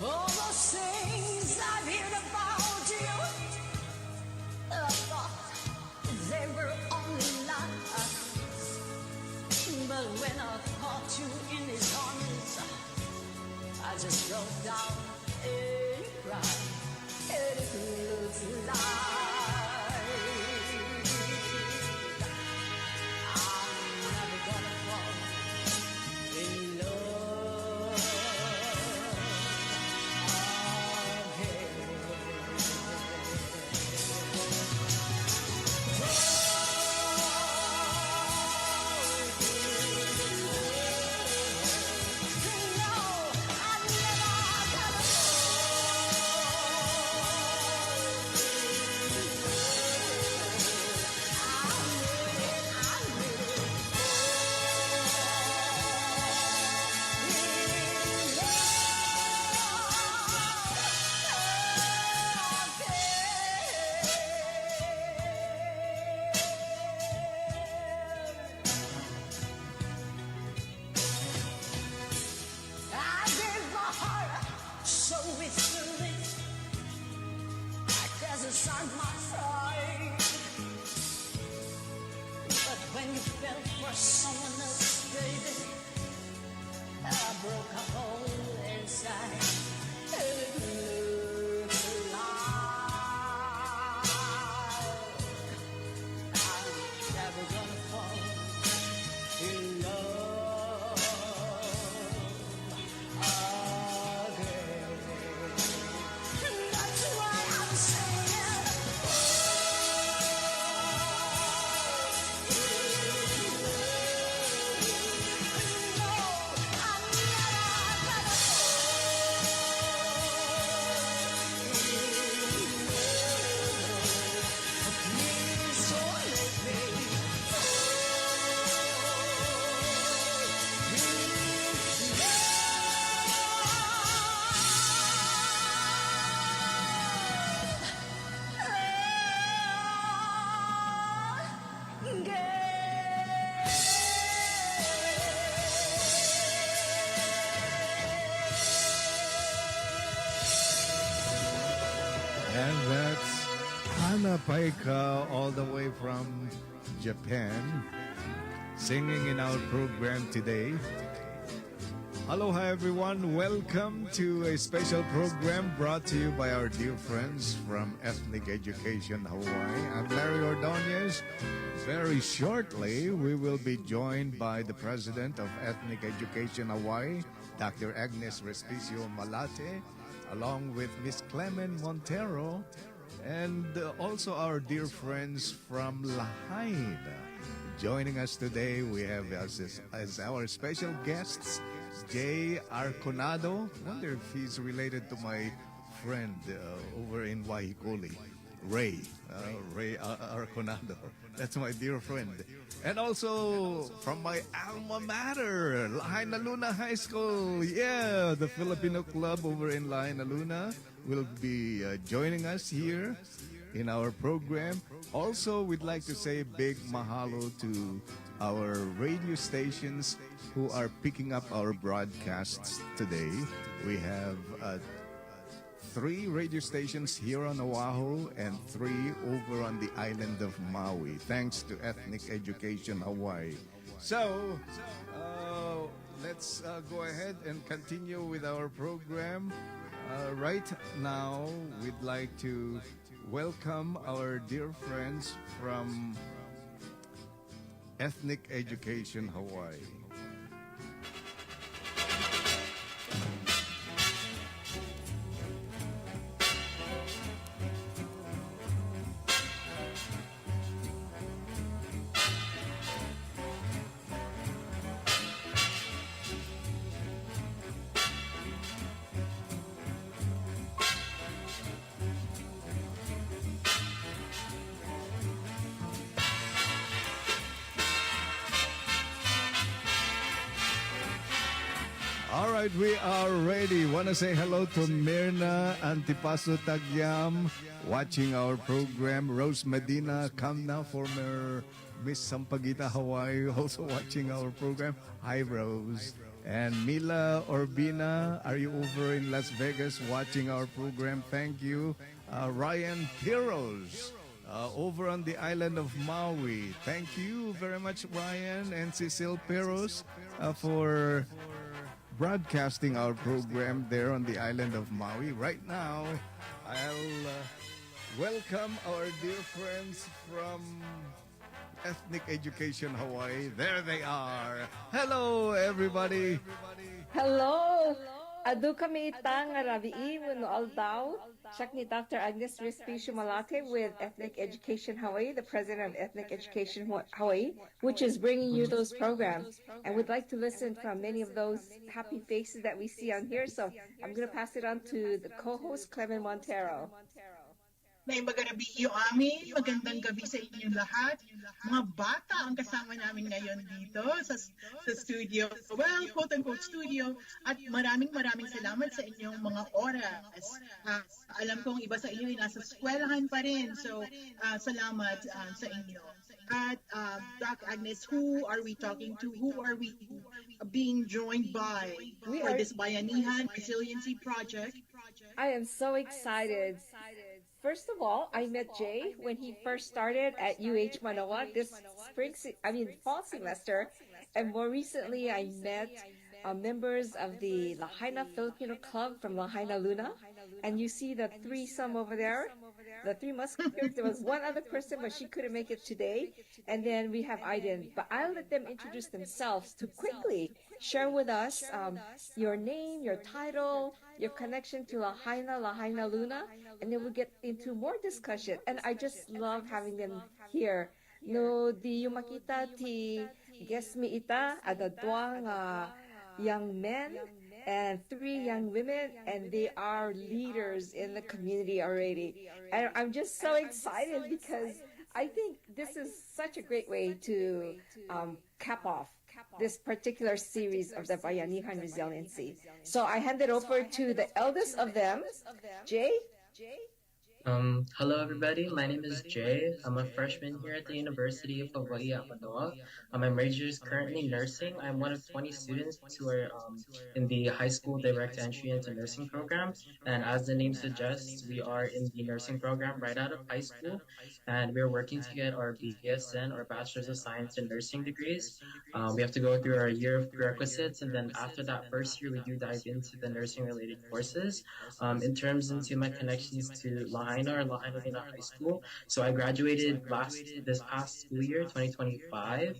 All those things I've heard about you, I thought they were only lies. But when I caught you in his arms, I just broke down and cried. And it looks like I'm never gonna fall in love I gave my heart so easily. I guess it's on my pride. But when you fell for someone else, baby, I broke a hole inside. It looks like I'm never gonna fall in love again. That's why I'm saying, And that's Hana Paika all the way from Japan singing in our program today. Aloha everyone, welcome to a special program brought to you by our dear friends from Ethnic Education Hawaii. I'm Larry Ordonez. Very shortly, we will be joined by the President of Ethnic Education Hawaii, Dr. Agnes Respicio Malate, along with Ms. Clemen Montero, and also our dear friends from Lahaina. Joining us today, we have as our special guests, Jay Arconado. Wonder if he's related to my friend over in Wahikoli, Ray Arconado. That's my dear friend. And also from my alma mater, Lahaina Luna High School. Yeah, the Filipino club over in Lahaina Luna will be joining us here in our program. Also, we'd like to say big mahalo to our radio stations who are picking up our broadcasts today. We have 3 radio stations here on Oahu and 3 over on the island of Maui, thanks to Ethnic Education Hawaii. So, let's go ahead and continue with our program. Right now, we'd like to welcome our dear friends from Ethnic Education Hawaii. All right, we are ready. Want to say hello to Mirna Antipaso Tagyam watching our program. Rose Medina, Kamna, former Miss Sampaguita, Hawaii, also watching our program. Hi, Rose. And Mila Orbina, are you over in Las Vegas watching our program? Thank you. Ryan Piros, over on the island of Maui. Thank you very much, Ryan and Cecile Piros, for broadcasting our program there on the island of Maui. Right now, I'll welcome our dear friends from Ethnic Education Hawaii. There they are. Hello, everybody. Hello! Adu kami itang rabi'i no aldaw. Siya ni Dr. Agnes Respicio Malate with Ethnic Education Hawaii, the president of Ethnic Education Hawaii, which is bringing you those programs. And we'd like to listen from many of those happy faces that we see on here. So I'm going to pass it on to the co-host, Clemen Montero. May magandang amin, magandang gabi sa inyong lahat. Mga bata ang kasama namin ngayon dito sa studio. Well, quote-unquote studio. At maraming salamat sa inyong mga oras. Alam kong iba sa inyo ay nasa eskwelahan pa rin. So, salamat sa inyo. At Doc Agnes, who are we talking to? Who are we being joined by for this Bayanihan Resiliency Project? I am so excited. First of all, I met Jay when he first started at UH Manoa this fall semester. And more recently, I met members of the Lahaina Filipino Club from Lahaina Luna. And you see the threesome over there, the 3 Musketeers. There was one other person, but she couldn't make it today. And then we have Aiden. But I'll let them introduce themselves to quickly share with us your name, your title, your connection to Lahaina Luna, and then we'll get into more discussion. And I just love having them here. No, di yung makita ti guest mi ita ada duang young men and 3 young women, and they are leaders in the community already. And I'm just so excited because I think this is such a great way to cap off this particular series of the Bayanihan Resiliency. So I hand it over to the eldest of them, Jay. Hello, everybody. My name is Jay. I'm a freshman here at the University of Hawaii at Manoa. My major is currently nursing. I'm one of 20 students who are in the high school direct entry into nursing program. And as the name suggests, we are in the nursing program right out of high school. And we're working to get our BSN or Bachelor's of Science in Nursing degrees. We have to go through our year of prerequisites. And then after that first year, we do dive into the nursing related courses. In terms into my connections to Lahaina or Lahaina Luna High School. So I graduated this past school year, 2025.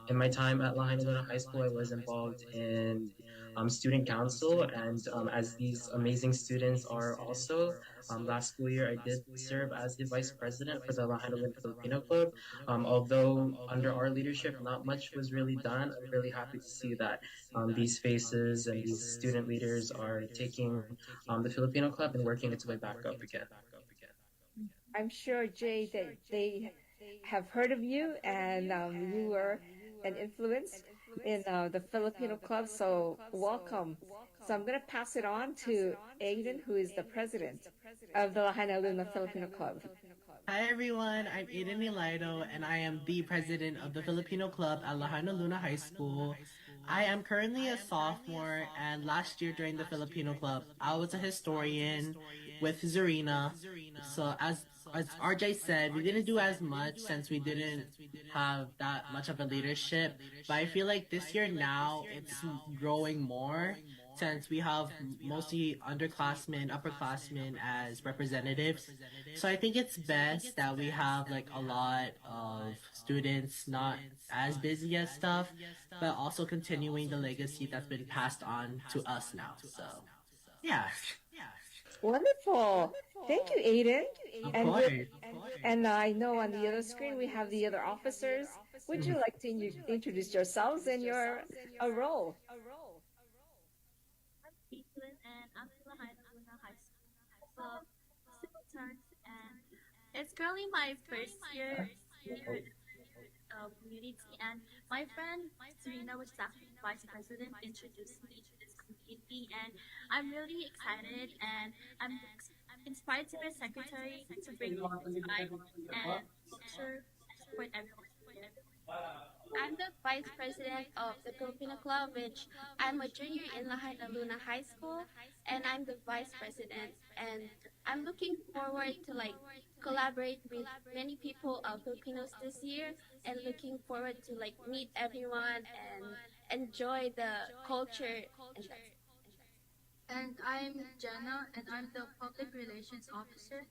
In my time at Lahaina Luna High School, I was involved in student council, and as these amazing students are also, last school year I did serve as the vice president for the Lahaina Luna Filipino Club. Although under our leadership, not much was really done. I'm really happy to see that these faces and these student leaders are taking the Filipino club and working its way back up again. I'm sure, Jay, that they have heard of you and you were an influence in the Filipino club. So welcome. So I'm going to pass it on to Aiden, who is the president of the Lahaina Luna Filipino Club. Hi everyone, I'm Aiden Nilaido and I am the president of the Filipino Club at Lahaina Luna High School. I am currently a sophomore and last year during the Filipino Club, I was a historian with Zarina. So as RJ said, we didn't do as much since we didn't have that much of a leadership. But I feel like this year now it's growing more since we have mostly underclassmen, upperclassmen as representatives. So I think it's best that we have like a lot of students not as busy as stuff, but also continuing the legacy that's been passed on to us now. So yeah. Wonderful. Thank you, Aiden. Of And course. and I know on the other screen we have the other officers. Would you like to introduce yourselves and your role? Caitlin, and I'm in Lahaina Luna High School. So, civil service, and it's currently my first year here community, and my friend Serena, which is actually the vice president, introduced me to this community, and I'm really excited, and I'm inspired to be a secretary to bring pride and culture and support everyone. I'm the vice president of the Filipino Club, which I'm a junior in Lahaina Luna High School, and I'm the vice president. And I'm looking forward to like collaborate with many people of Filipinos this year, and looking forward to like meet everyone and enjoy the culture. And I'm Jenna, and I'm the public relations officer.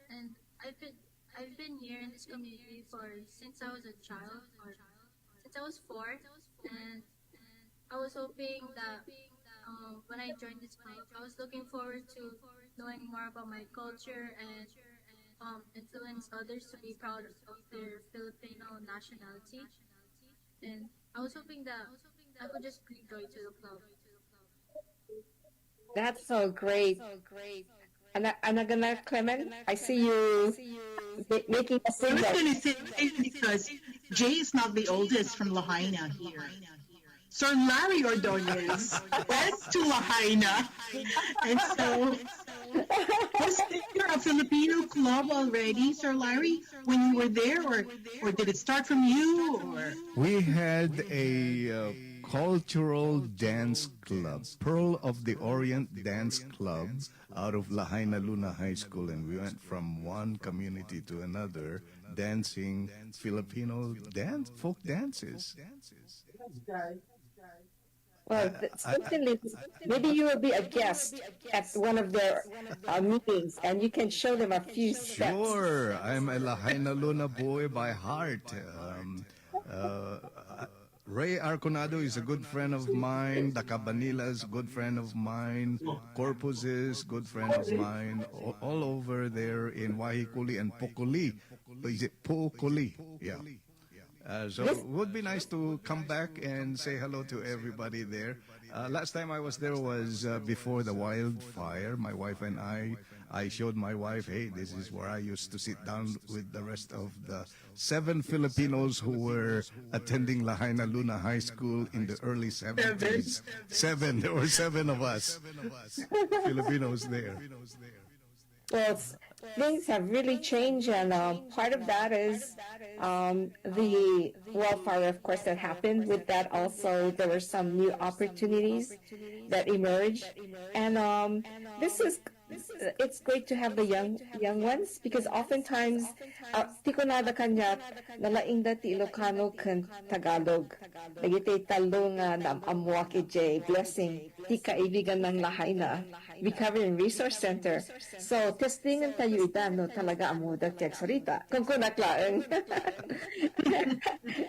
And I've been here in this community for since I was a child, or since I was 4, and I was hoping that when I joined this club, I was looking forward to knowing more about my culture and influence others to be proud of their Filipino nationality. And I was hoping that I could just bring joy to the club. That's so great. Anagana Clemen, I see you making a I was signal. going to say because Jay is not the oldest from Lahaina here. Sir Larry Ordonez went to Lahaina, and so was there a Filipino club already, Sir Larry, when you were there, or did it start from you? Or We had a cultural dance club, Pearl of the Orient Dance Club, out of Lahaina Luna High School, and we went from one community to another, dancing Filipino folk dances. Well, certainly, maybe you will be a guest at one of their meetings, and you can show them a few steps. Sure, I'm a Lahaina Luna boy by heart. Ray Arconado is a good friend of mine. The Cabanilla is a good friend of mine. Corpus is a good friend of mine. All over there in Wahikuli and Pokuli. Is it Pokuli? Yeah. So it would be nice to come back and say hello to everybody there. Last time I was there was before the wildfire. My wife and I showed my wife, hey, this is where I used to sit down with the rest of the 7 Filipinos who were attending Lahaina Luna High School in the early 70s. 7, there were 7 of us Filipinos there. Well, things have really changed, and part of that is the wildfire, of course, that happened. With that, also, there were some new opportunities that emerged, and this is it's great to have the young ones because oftentimes tikunada kanya nalaing ti Ilocano kan Tagalog nagitay talong na amwak ije blessing ti kaibigan ng lahay na Recovery and Resource Center. So testingan tayo ita no talaga amo dagteg sarita kung kunaklaan.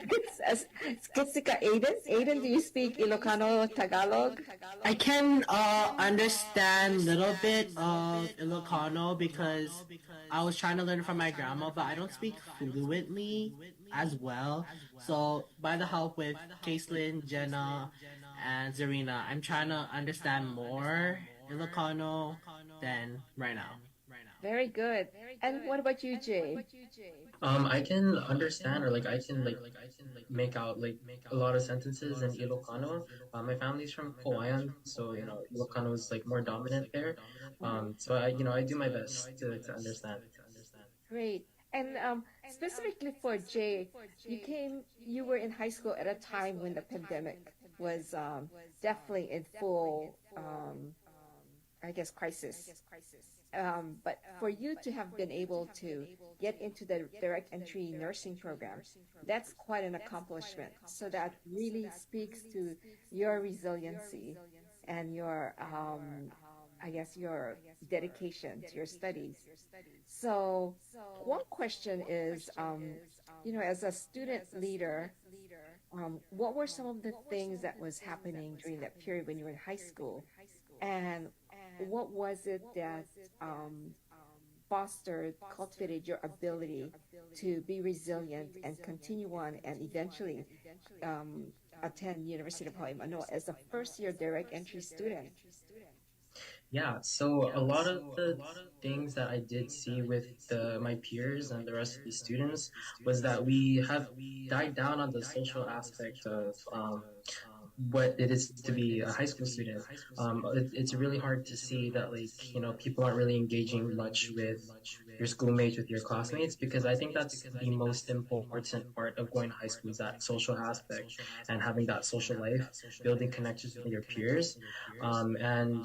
It's Aiden, do you speak Ilocano Tagalog? I can understand a little bit of Ilocano because I was trying to learn from my grandma, but I don't speak fluently as well. So by the help with Caitlin, Jenna, and Zarina, I'm trying to understand more Ilocano than right now. Very good. And what about you, Jay? I can understand or like I can make out like a lot of sentences in Ilocano. My family's from Hawaiian, so Ilocano is like more dominant there. So I do my best to understand. Great. And specifically for Jay, you were in high school at a time when the pandemic was definitely in full, I guess, crisis. But for you to have been able to get into the direct entry nursing program, that's quite an accomplishment. So that really speaks to your resiliency and your, I guess, your dedication to your studies. So one question is, as a student leader, what were some of the things that was happening during that period when you were in high school? And what was it that fostered, cultivated your ability to be resilient and continue on and eventually attend University of Hawaii Manoa as a first-year direct entry student? Yeah, so a lot of the things that I did see with my peers and the rest of the students was that we have died down on the social aspect of what it is to be a high school student. It's really hard to see that people aren't really engaging much with your schoolmates, with your classmates, because I think that's the most important part of going to high school is that social aspect and having that social life, building connections with your peers, and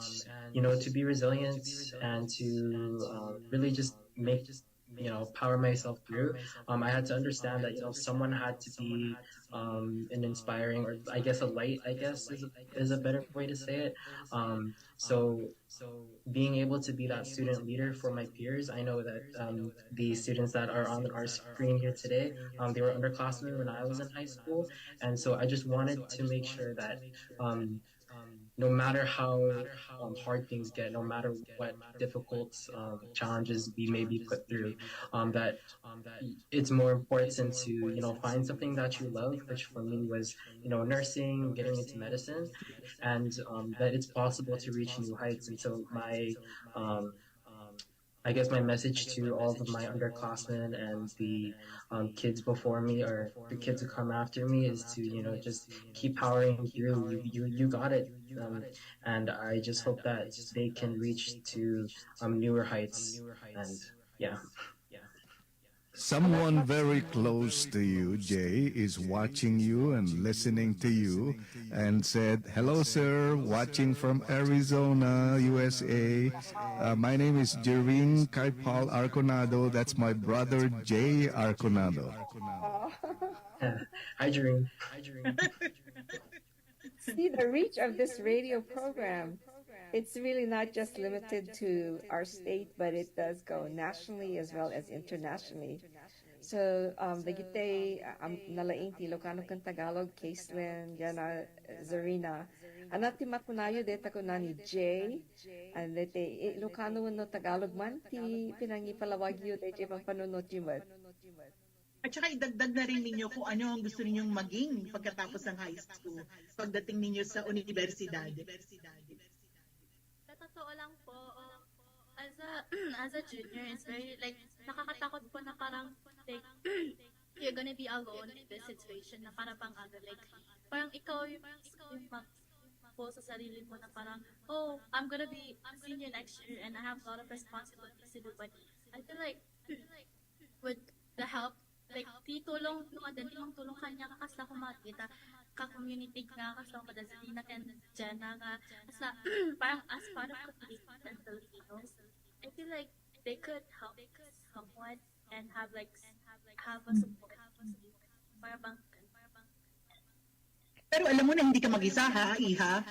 to be resilient and to really just make power myself through. I had to understand that someone had to be an inspiring, or I guess a light, I guess is a better way to say it. So being able to be that student leader for my peers, I know that the students that are on our screen here today, they were underclassmen when I was in high school, and so I just wanted to make sure that no matter how hard things get, no matter what difficult challenges we may be put through, that it's more important to find something that you love, which for me was nursing, getting into medicine, and that it's possible to reach new heights. And so I guess my message to all of my underclassmen and the kids before me, or the kids who come after me, is to just keep powering through. You got it, and I just hope that they can reach to newer heights. And yeah. Someone very close to you, Jay, is watching you and listening to you and said, "Hello, sir, watching from Arizona, USA. My name is Jereen Kaipal Arconado. That's my brother, Jay Arconado." Hi, Jereen. See the reach of this radio program. It's really not just limited to our state, but it does go nationally as well as internationally. So, dagitay nalaing ti Ilocano kan Tagalog, Caitlin, Jana, Zarina. Anati makunayo deta ko na ni Jay, and dete Ilocano no Tagalog man ti pinangi palawagyo dete pang panunot yumat. At saka idagdag na rin ninyo kung ano ang gusto ninyong maging pagkatapos ng high school, pagdating ninyo sa universidad. Sa totoo lang po, as a junior, it's very, nakakatakot po na parang, you're gonna be alone in this situation na parang parang ikaw yung po sa sarili mo na parang, oh, I'm gonna be a senior next year and I have a lot of responsibilities to do. But I feel like with the help, like, di tulong, mga daling tulong kanya kakasla ko makita, ka-community nga, kasla ko madazalina and Jenna nga, kasla, parang as part of community and Filipinos, I feel like they could help someone and have a support. Para bang, Pero alam mo na hindi ka mag-isa ha, Iha.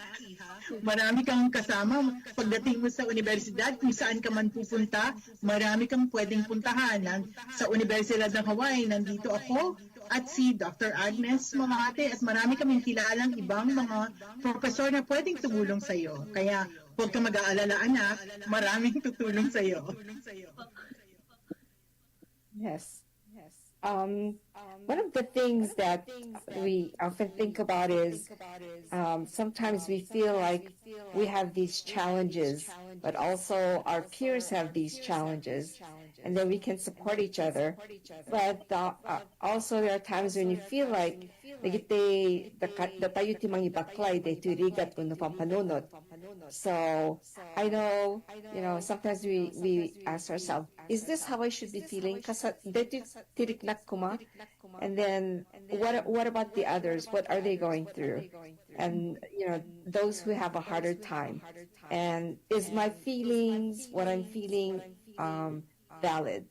Marami kang kasama pagdating mo sa universidad, kung saan ka man pupunta, marami kang pwedeng puntahan. Sa Universidad ng Hawaii, nandito ako at si Dr. Agnes Mamate at marami kaming kilalang ibang mga profesor na pwedeng tumulong sa iyo. Kaya huwag ka mag-aalala anak, maraming tutulong sa iyo. Yes. One of the things that we often think about is sometimes we feel like we have these challenges, but also our peers have these challenges, and then we can support each other. But also there are times when you feel like tayo ti mga ibaklay de turigat kuno pampanunot. So I know, sometimes we ask ourselves, is this how I should be feeling? Kasi tiriknak kuma. And then what about the others? What are they going through? And those who have a harder time. And is my feelings, what I'm feeling, valid?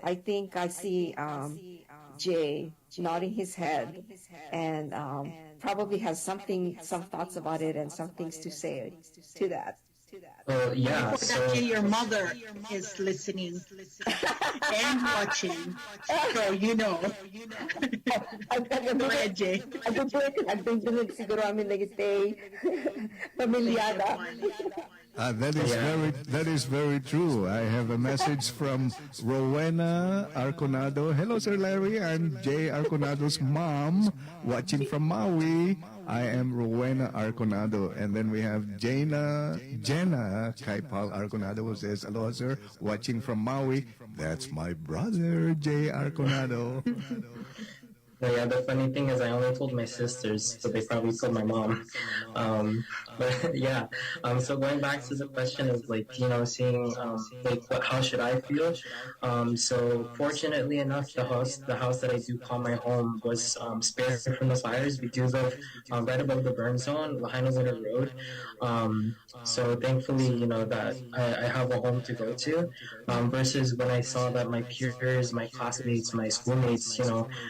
I think I see Jay nodding his head and probably has some thoughts about it and some things to say to that. Well, yeah. So your mother is listening and watching, so Go ahead, Jay. Siguro amin nagitay pamilyada. That is very true. I have a message from Rowena Arconado. Hello, Sir Larry. I'm Jay Arconado's mom, watching from Maui. I am Rowena Arconado. And then we have Jenna Kaipal Arconado, who says, hello, sir, watching from Maui. That's my brother, Jay Arconado. Yeah, the funny thing is I only told my sisters, so they probably told my mom. But yeah, so going back to the question of seeing how should I feel? So fortunately enough, the house that I do call my home was spared from the fires. We do live right above the burn zone, Lahaina Winter Road. So thankfully, that I have a home to go to. Versus when I saw that my peers, my classmates, my schoolmates,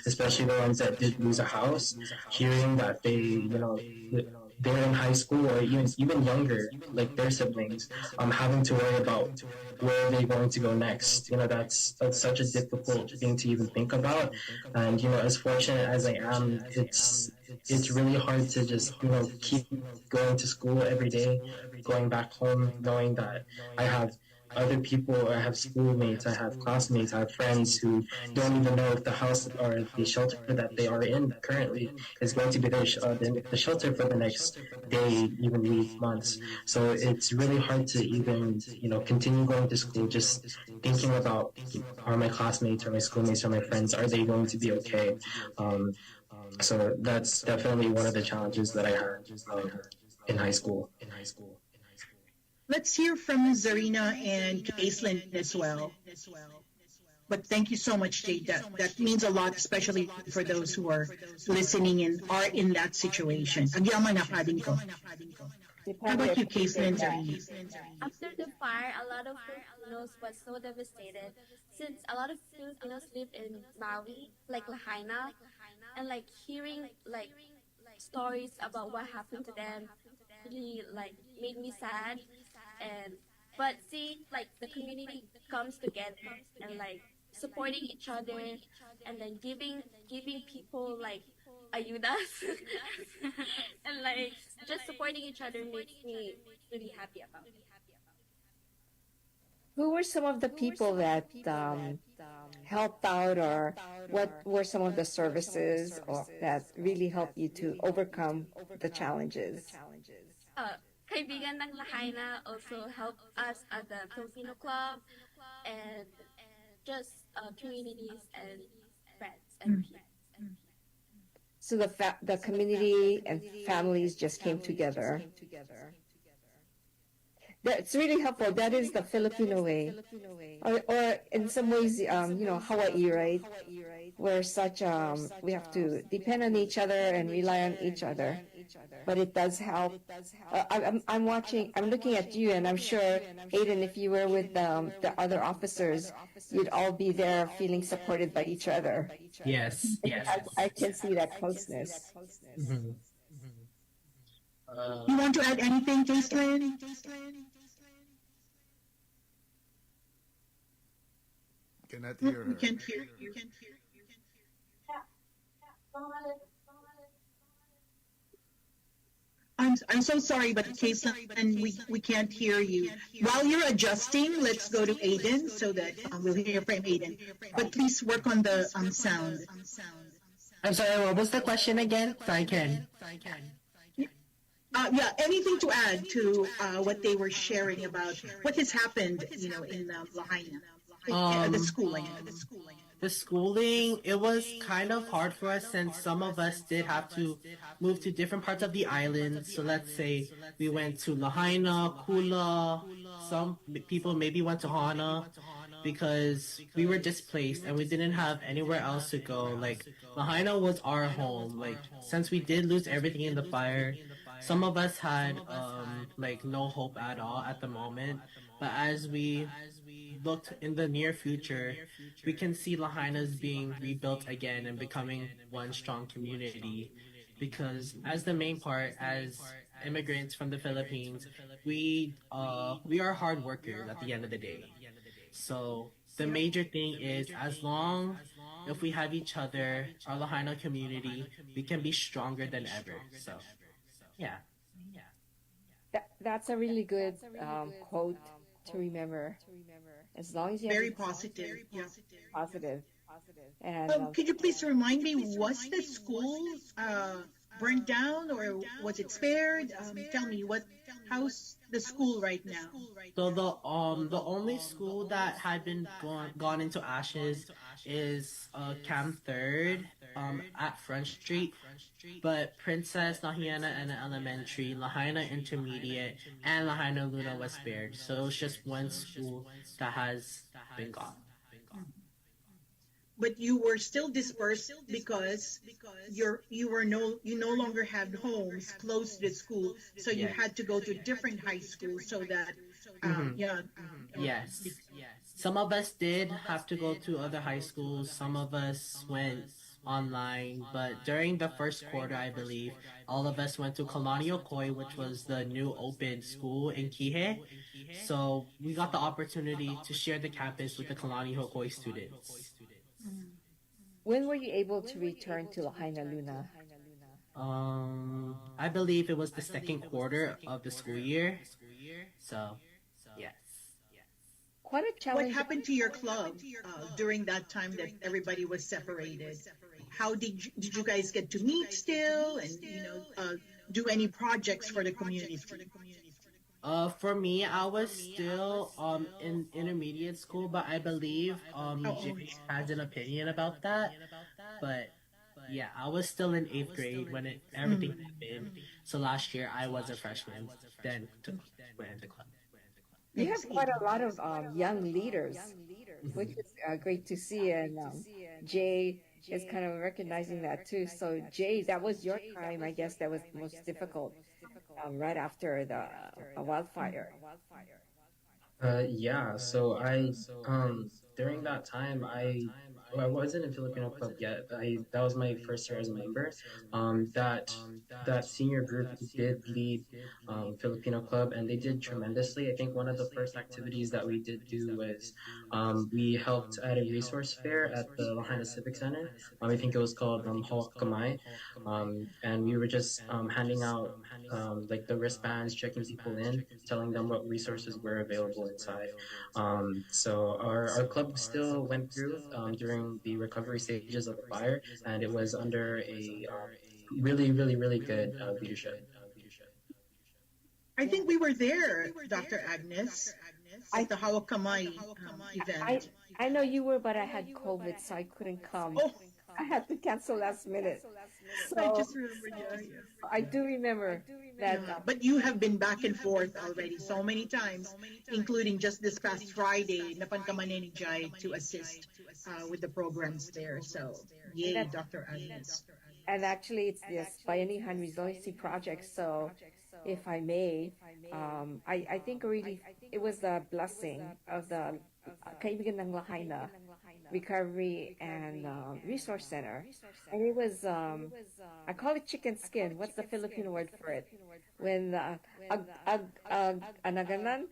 especially the ones that did lose a house, hearing that they're in high school or even younger, like their siblings, having to worry about where they're going to go next. That's such a difficult thing to even think about. And as fortunate as I am, it's really hard to just keep going to school every day, going back home, knowing that I have other people, I have schoolmates, I have classmates, I have friends who don't even know if the house or the shelter that they are in currently is going to be the shelter for the next day, even week, months. So it's really hard to even, continue going to school, just thinking about, are my classmates or my schoolmates or my friends, are they going to be okay? So that's definitely one of the challenges that I had in high school. Let's hear from Zarina and Kaislyn as well. But thank you so much, Jade. That means a lot, especially for those who are listening and are in that situation. Agyaman akadin ko. How about you, Kaislyn and Zarina? After the fire, a lot of Filipinos was so devastated since a lot of Filipinos live in Maui, like Lahaina, and hearing stories about what happened to them really made me sad. But seeing the community comes together and supporting each other and then giving people ayudas and just supporting each other makes me really happy about it. Who were some of the people that helped out, or what were some of the services that really helped you to overcome the challenges? Kaibigan ng Lahaina also help us at the Filipino Club and just communities and friends and peers. So the community and families just came together. That's really helpful. That is the Filipino way, or in some ways, Hawaii, right? We're such we have to depend on each other and rely on each other. But it does help. I'm looking at you, and I'm sure, Aiden, if you were with the other officers, you'd all be there feeling supported by each other. Yes, yes. I can see that closeness. Mhm. You want to add anything, Jason? Cannot hear We her. can't hear you. I'm so sorry, but Jason, we can't hear you. While you're adjusting, let's go to Aiden so that we'll hear from Aiden. But please work on the sound. I'm sorry, what was the question again? So I can. Yeah, anything to add to what they were sharing about what has happened, in Lahaina, the schooling. The schooling, it was kind of hard for us since some of us did have to move to different parts of the island. So let's say we went to Lahaina, Kula, some people maybe went to Hana because we were displaced and we didn't have anywhere else to go. Like, Lahaina was our home. Like, since we did lose everything in the fire, some of us had no hope at all at the moment. But as we looked in the near future, we can see Lahaina's being rebuilt again and becoming one strong community. Because as the main part, as immigrants from the Philippines, we are hard workers at the end of the day. So the major thing is, as long if we have each other, our Lahaina community, we can be stronger than ever. So yeah. That's a really good quote to remember. As long as you Very have positive. Yeah. positive. And Could you please remind me, was the school burned down or was it spared? Tell me how's the school right now? So the only school that had been gone into ashes is Cam Third at Front Street, but Princess Lahaina and Elementary, Lahaina Intermediate, and Lahaina Luna was spared. So it's just one school that has been gone. But you were still dispersed because you no longer had homes close to the school, so you Yes. had to go to different high schools so that Yes. Some of us did have to go to other high schools. Some of us went online. But during the first quarter, I believe, all of us went to Kalani Okoi, which was the new open school in Kihei. So we got the opportunity to share the campus with the Kalani Okoi students. when were you able to return to Lahaina Luna? I believe it was the second quarter of the school year. So, yes. Quite a what challenge. happened to your club during that time that everybody was separated? How did you guys get to meet still, and do any projects for the community? For me, I was still in intermediate school, but I believe Jimmy has an opinion about that. But yeah, I was still in 8th grade when everything happened. So last year I was a freshman, then went into club. You have quite a lot of young leaders, which is great to see. And Jay is kind of recognizing that too. So Jay, that was your time, I guess, that was most difficult right after the wildfire. Yeah, so I during that time I wasn't in Filipino club yet. That was my first year as a member. That senior group did lead Filipino club, and they did tremendously. I think one of the first activities that we did do was we helped at a resource fair at the Lahaina Civic Center. I think it was called Hawk Kamai, and we were just handing out like the wristbands, checking people in, telling them what resources were available inside. So our club still went through during the recovery stages of the fire, and it was under a really good leadership. I think we were there, Dr. Agnes, at the Hawakamai event. I know you were, but I had COVID, so I couldn't come. Oh, I had to cancel last minute. I So just remember, yeah. I do remember that. But you have been back and forth already so many times, including just this past Friday, napan ka man ni Jai to assist with the programs there. So, yay, That's Dr. Agnes. and actually it's this Bayanihan Resiliency Project. So if I may, I think really it was the blessing of the Kaibigan ng Lahaina Recovery and Resource Center. And it was, I call it chicken skin. What's the Filipino word for it? When anaganan,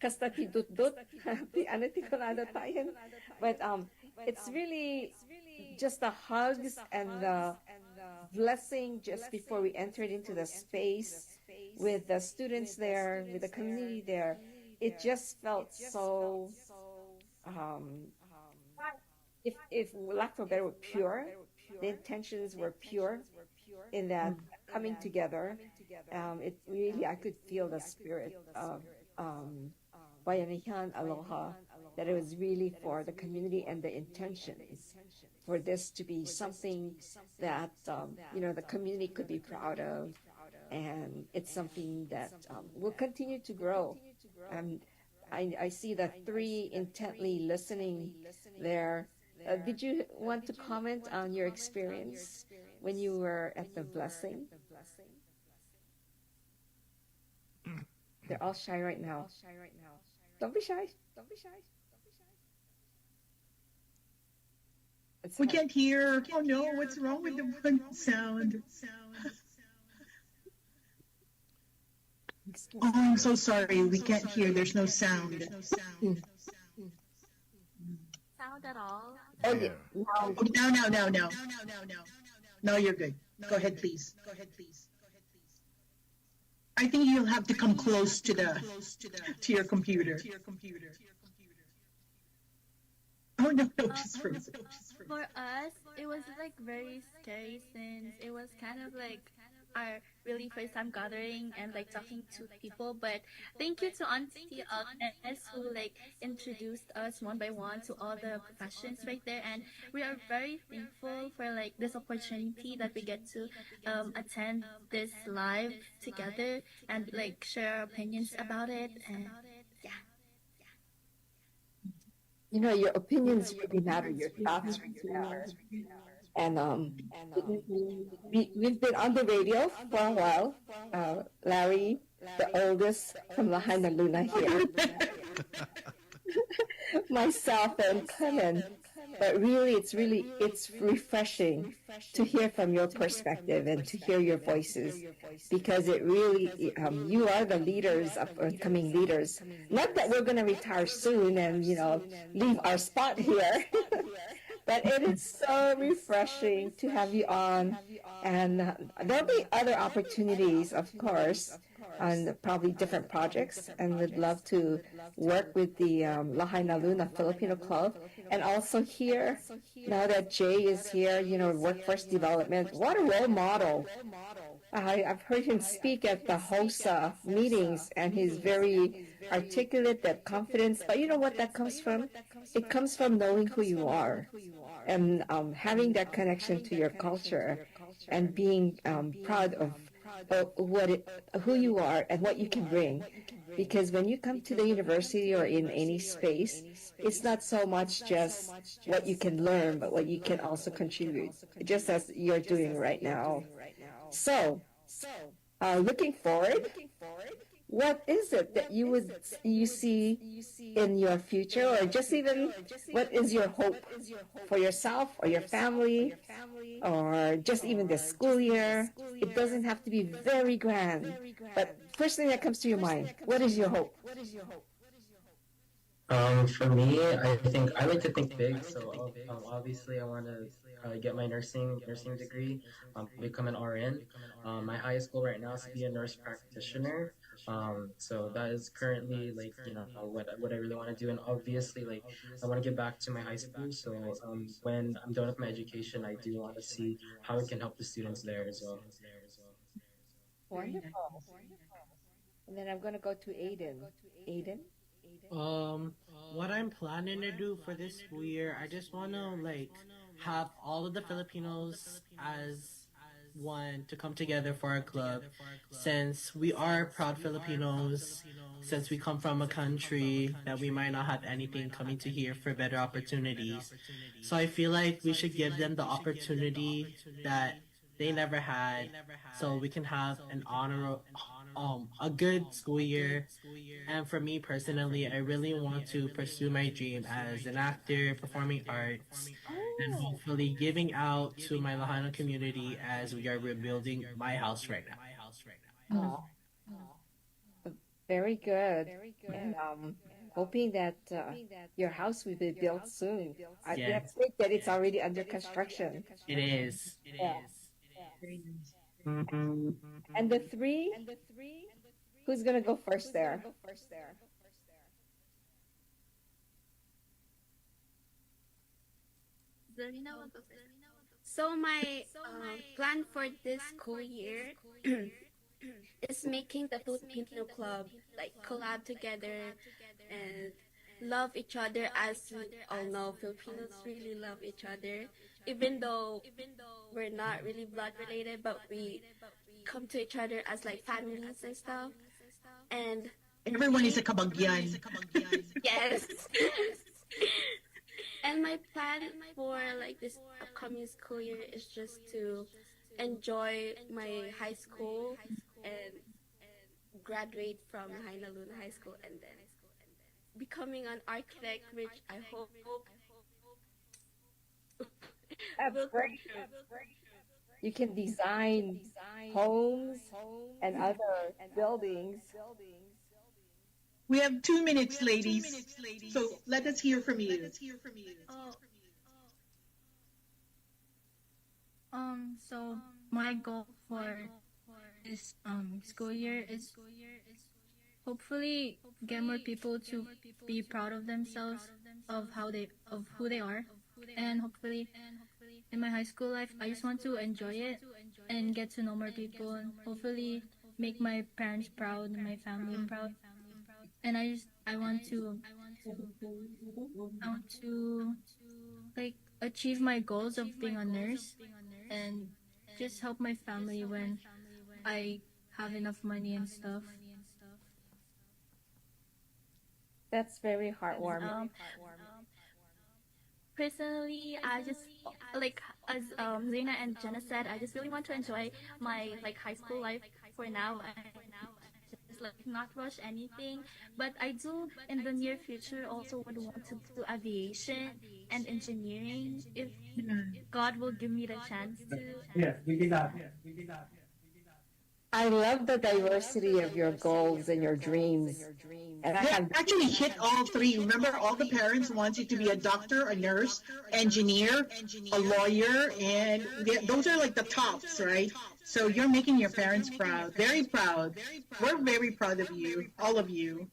kasta ti dut-dut, ti ano ti kunada tayo. But it's really just the hugs and the blessing just before we entered into the space with the students there, with the community there. It just felt so, if lack of a better word, pure. The intentions were pure in that coming together. It really, I could feel the spirit of Bayanihan Aloha, that it was really for the community and the intentions for this to be something that, the community could be proud of. And it's something that will continue to grow. And I see the three intently listening there. Did you want to comment on your experience when you were at the blessing? They're all shy right now. Don't be shy. We can't hear. Oh no, what's wrong with the one sound? Oh, I'm so sorry. We can't hear. There's no sound. Sound at all? Oh, yeah. No. No, you're good. Go ahead, please. I think you'll have to come close to your computer. Oh no, she's frozen. For us, it was like very scary since it was kind of like our really first time gathering and like talking to people. But thank you to Auntie Agnes who like introduced us one by one to all the professions right there, and we are very thankful for like this opportunity that we get to attend this live together and like share our opinions about it. And yeah. Your opinions really matter. Your thoughts really matter. And we've been on the radio for a while. Larry, the oldest from Lahaina Luna here. Myself and Clemen. But really, it's refreshing to hear from your perspective and to hear your voices, because it really, you are the leaders, upcoming leaders. Not that we're going to retire soon and, leave our spot here. But it is so refreshing to have you on, and there'll be other opportunities, of course, on probably different projects, and we'd love to work with the Lahaina Luna Filipino Club, and also here, now that Jay is here, workforce development. What a role model. I've heard him speak at the HOSA meetings, and he's very articulate, that confidence. But you know what that comes from? It comes from knowing who you are, and having that connection to your culture, and being proud of who you are and what you can bring. Because when you come to the university or in any space, it's not so much just what you can learn, but what you can also contribute, just as you're doing right now. So, looking forward, what is it that you see in your future, or just even what is your hope for yourself or your family, or just even this school year? It doesn't have to be very grand, but first thing that comes to your mind, what is your hope? For me, I think I like to think big. So obviously, I want to get my nursing degree, become an RN. My highest goal right now is to be a nurse practitioner. So that is currently what I really want to do. And obviously, I want to get back to my high school. So when I'm done with my education, I do want to see how I can help the students there as well. Wonderful. And then I'm going to go to Aiden. Aiden? What I'm planning to do for this school year, I just want to have all of the Filipinos as one to come together for our club, since we are proud Filipinos, since we come from a country that we might not have anything coming to here for better opportunities. So I feel like we should give them the opportunity that they never had, so we can have an honor, a good school year. And for me personally, I really want to pursue my dream as an actor, performing arts, and Oh, hopefully giving out to my Lahaina community as we are rebuilding my house right now. oh, very good. And hoping that your house will be built soon. Yes, That's great that it's already under construction. it is. Yeah. Very nice. And the three, who's gonna go first there? Zarina will go first. So my plan for this school year is making the Filipino club like collab together and love each other, as we all know Filipinos really love each other, even though we're not really blood related, but we come to each other as like families and stuff. And Everyone is a kabagyan. yes. And my plan for like this upcoming school year is just to enjoy my high school and graduate from Lahaina Luna High School, and then becoming an architect, which I hope That's will great. You can design homes and other buildings. We have 2 minutes, ladies. So let us hear from you. Oh, so my goal for this school year is hopefully get more people to be proud of themselves, of who they are, and hopefully in my high school life I just want to enjoy it and get to know more people, and hopefully make my parents proud and my family proud. And I want to like achieve my goals of being a nurse and just help my family when I have enough money and stuff. That's very heartwarming. Personally, I just like as Zena and Jenna said, I just really want to enjoy my like high school life for now and just like not rush anything. But I do in the near future also would want to do aviation and engineering if God will give me the chance to. I love the diversity of your goals and your dreams. And I They have actually hit all three. Remember, all the parents want you to be a doctor, a nurse, engineer, a lawyer, and those are like the tops, right? So you're making your parents proud, very proud. We're very proud of you, all of you.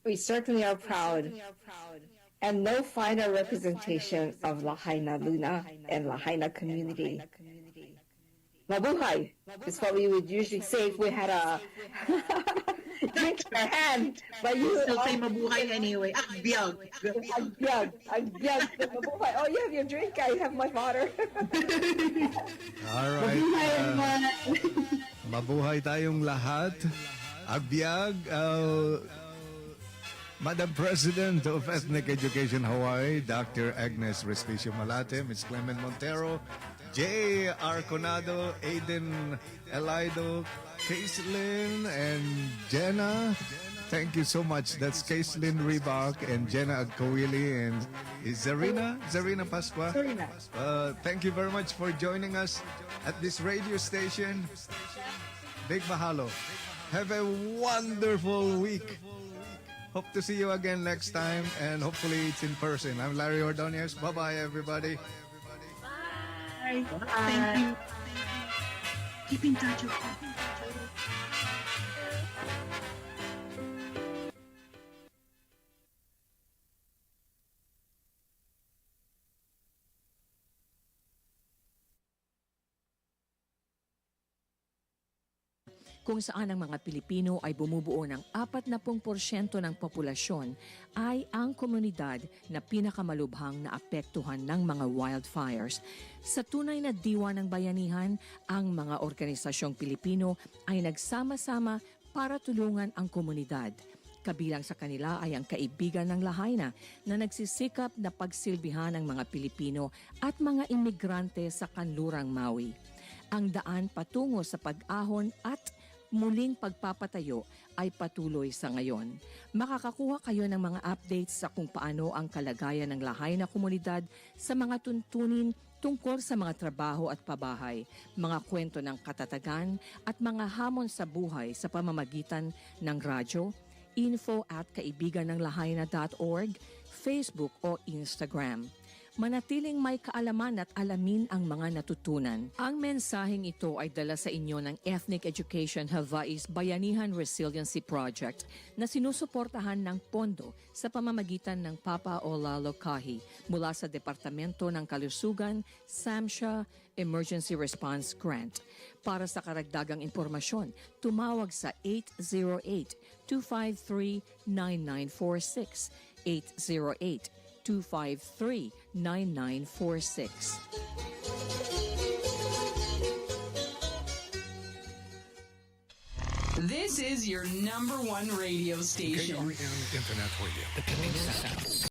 we certainly are proud. And no finer representation of Lahaina Luna and Lahaina community. Mabuhay is what we would usually say if we had a drink in our hand. But you Still say mabuhay anyway. Agbyag. Agbyag, mabuhay. Oh, you have your drink. I have my water. All right. Mabuhay tayong lahat. Agbyag, Madam President of Ethnic Education Hawaii, Dr. Agnes Respicio Malate, Ms. Clemen Montero, Jay Arconado, Aiden Elido, Caitlin, and Jenna. Thank you so much. That's Caitlin Reebok and Jenna Agkawili and Zarina Pasqua. Thank you very much for joining us at this radio station. Big mahalo. Have a wonderful week. Hope to see you again next time, and hopefully it's in person. I'm Larry Ordonez. Bye-bye, everybody. Bye. Thank you. Keep in touch. kung saan ang mga Pilipino ay bumubuo ng 40% ng populasyon, ay ang komunidad na pinakamalubhang naapektuhan ng mga wildfires. Sa tunay na diwa ng bayanihan, ang mga organisasyong Pilipino ay nagsama-sama para tulungan ang komunidad. Kabilang sa kanila ay ang Kaibigan ng Lahaina na nagsisikap na pagsilbihan ng mga Pilipino at mga imigrante sa kanlurang Maui. Ang daan patungo sa pag-ahon at muling pagpapatayo ay patuloy sa ngayon. Makakakuha kayo ng mga updates sa kung paano ang kalagayan ng Lahaina komunidad sa mga tuntunin tungkol sa mga trabaho at pabahay, mga kwento ng katatagan at mga hamon sa buhay sa pamamagitan ng radyo, info@kaibigananglahaina.org, Facebook o Instagram. Manatiling may kaalaman at alamin ang mga natutunan. Ang mensaheng ito ay dala sa inyo ng Ethnic Education Hawaii's Bayanihan Resiliency Project na sinusuportahan ng pondo sa pamamagitan ng Papa Olalo Kahi mula sa Departamento ng Kalusugan, SAMHSA Emergency Response Grant. Para sa karagdagang impormasyon, tumawag sa 808-253-9946, 808-253-9946. This is your #1 radio station. KRN Internet Radio. The Pils Sounds.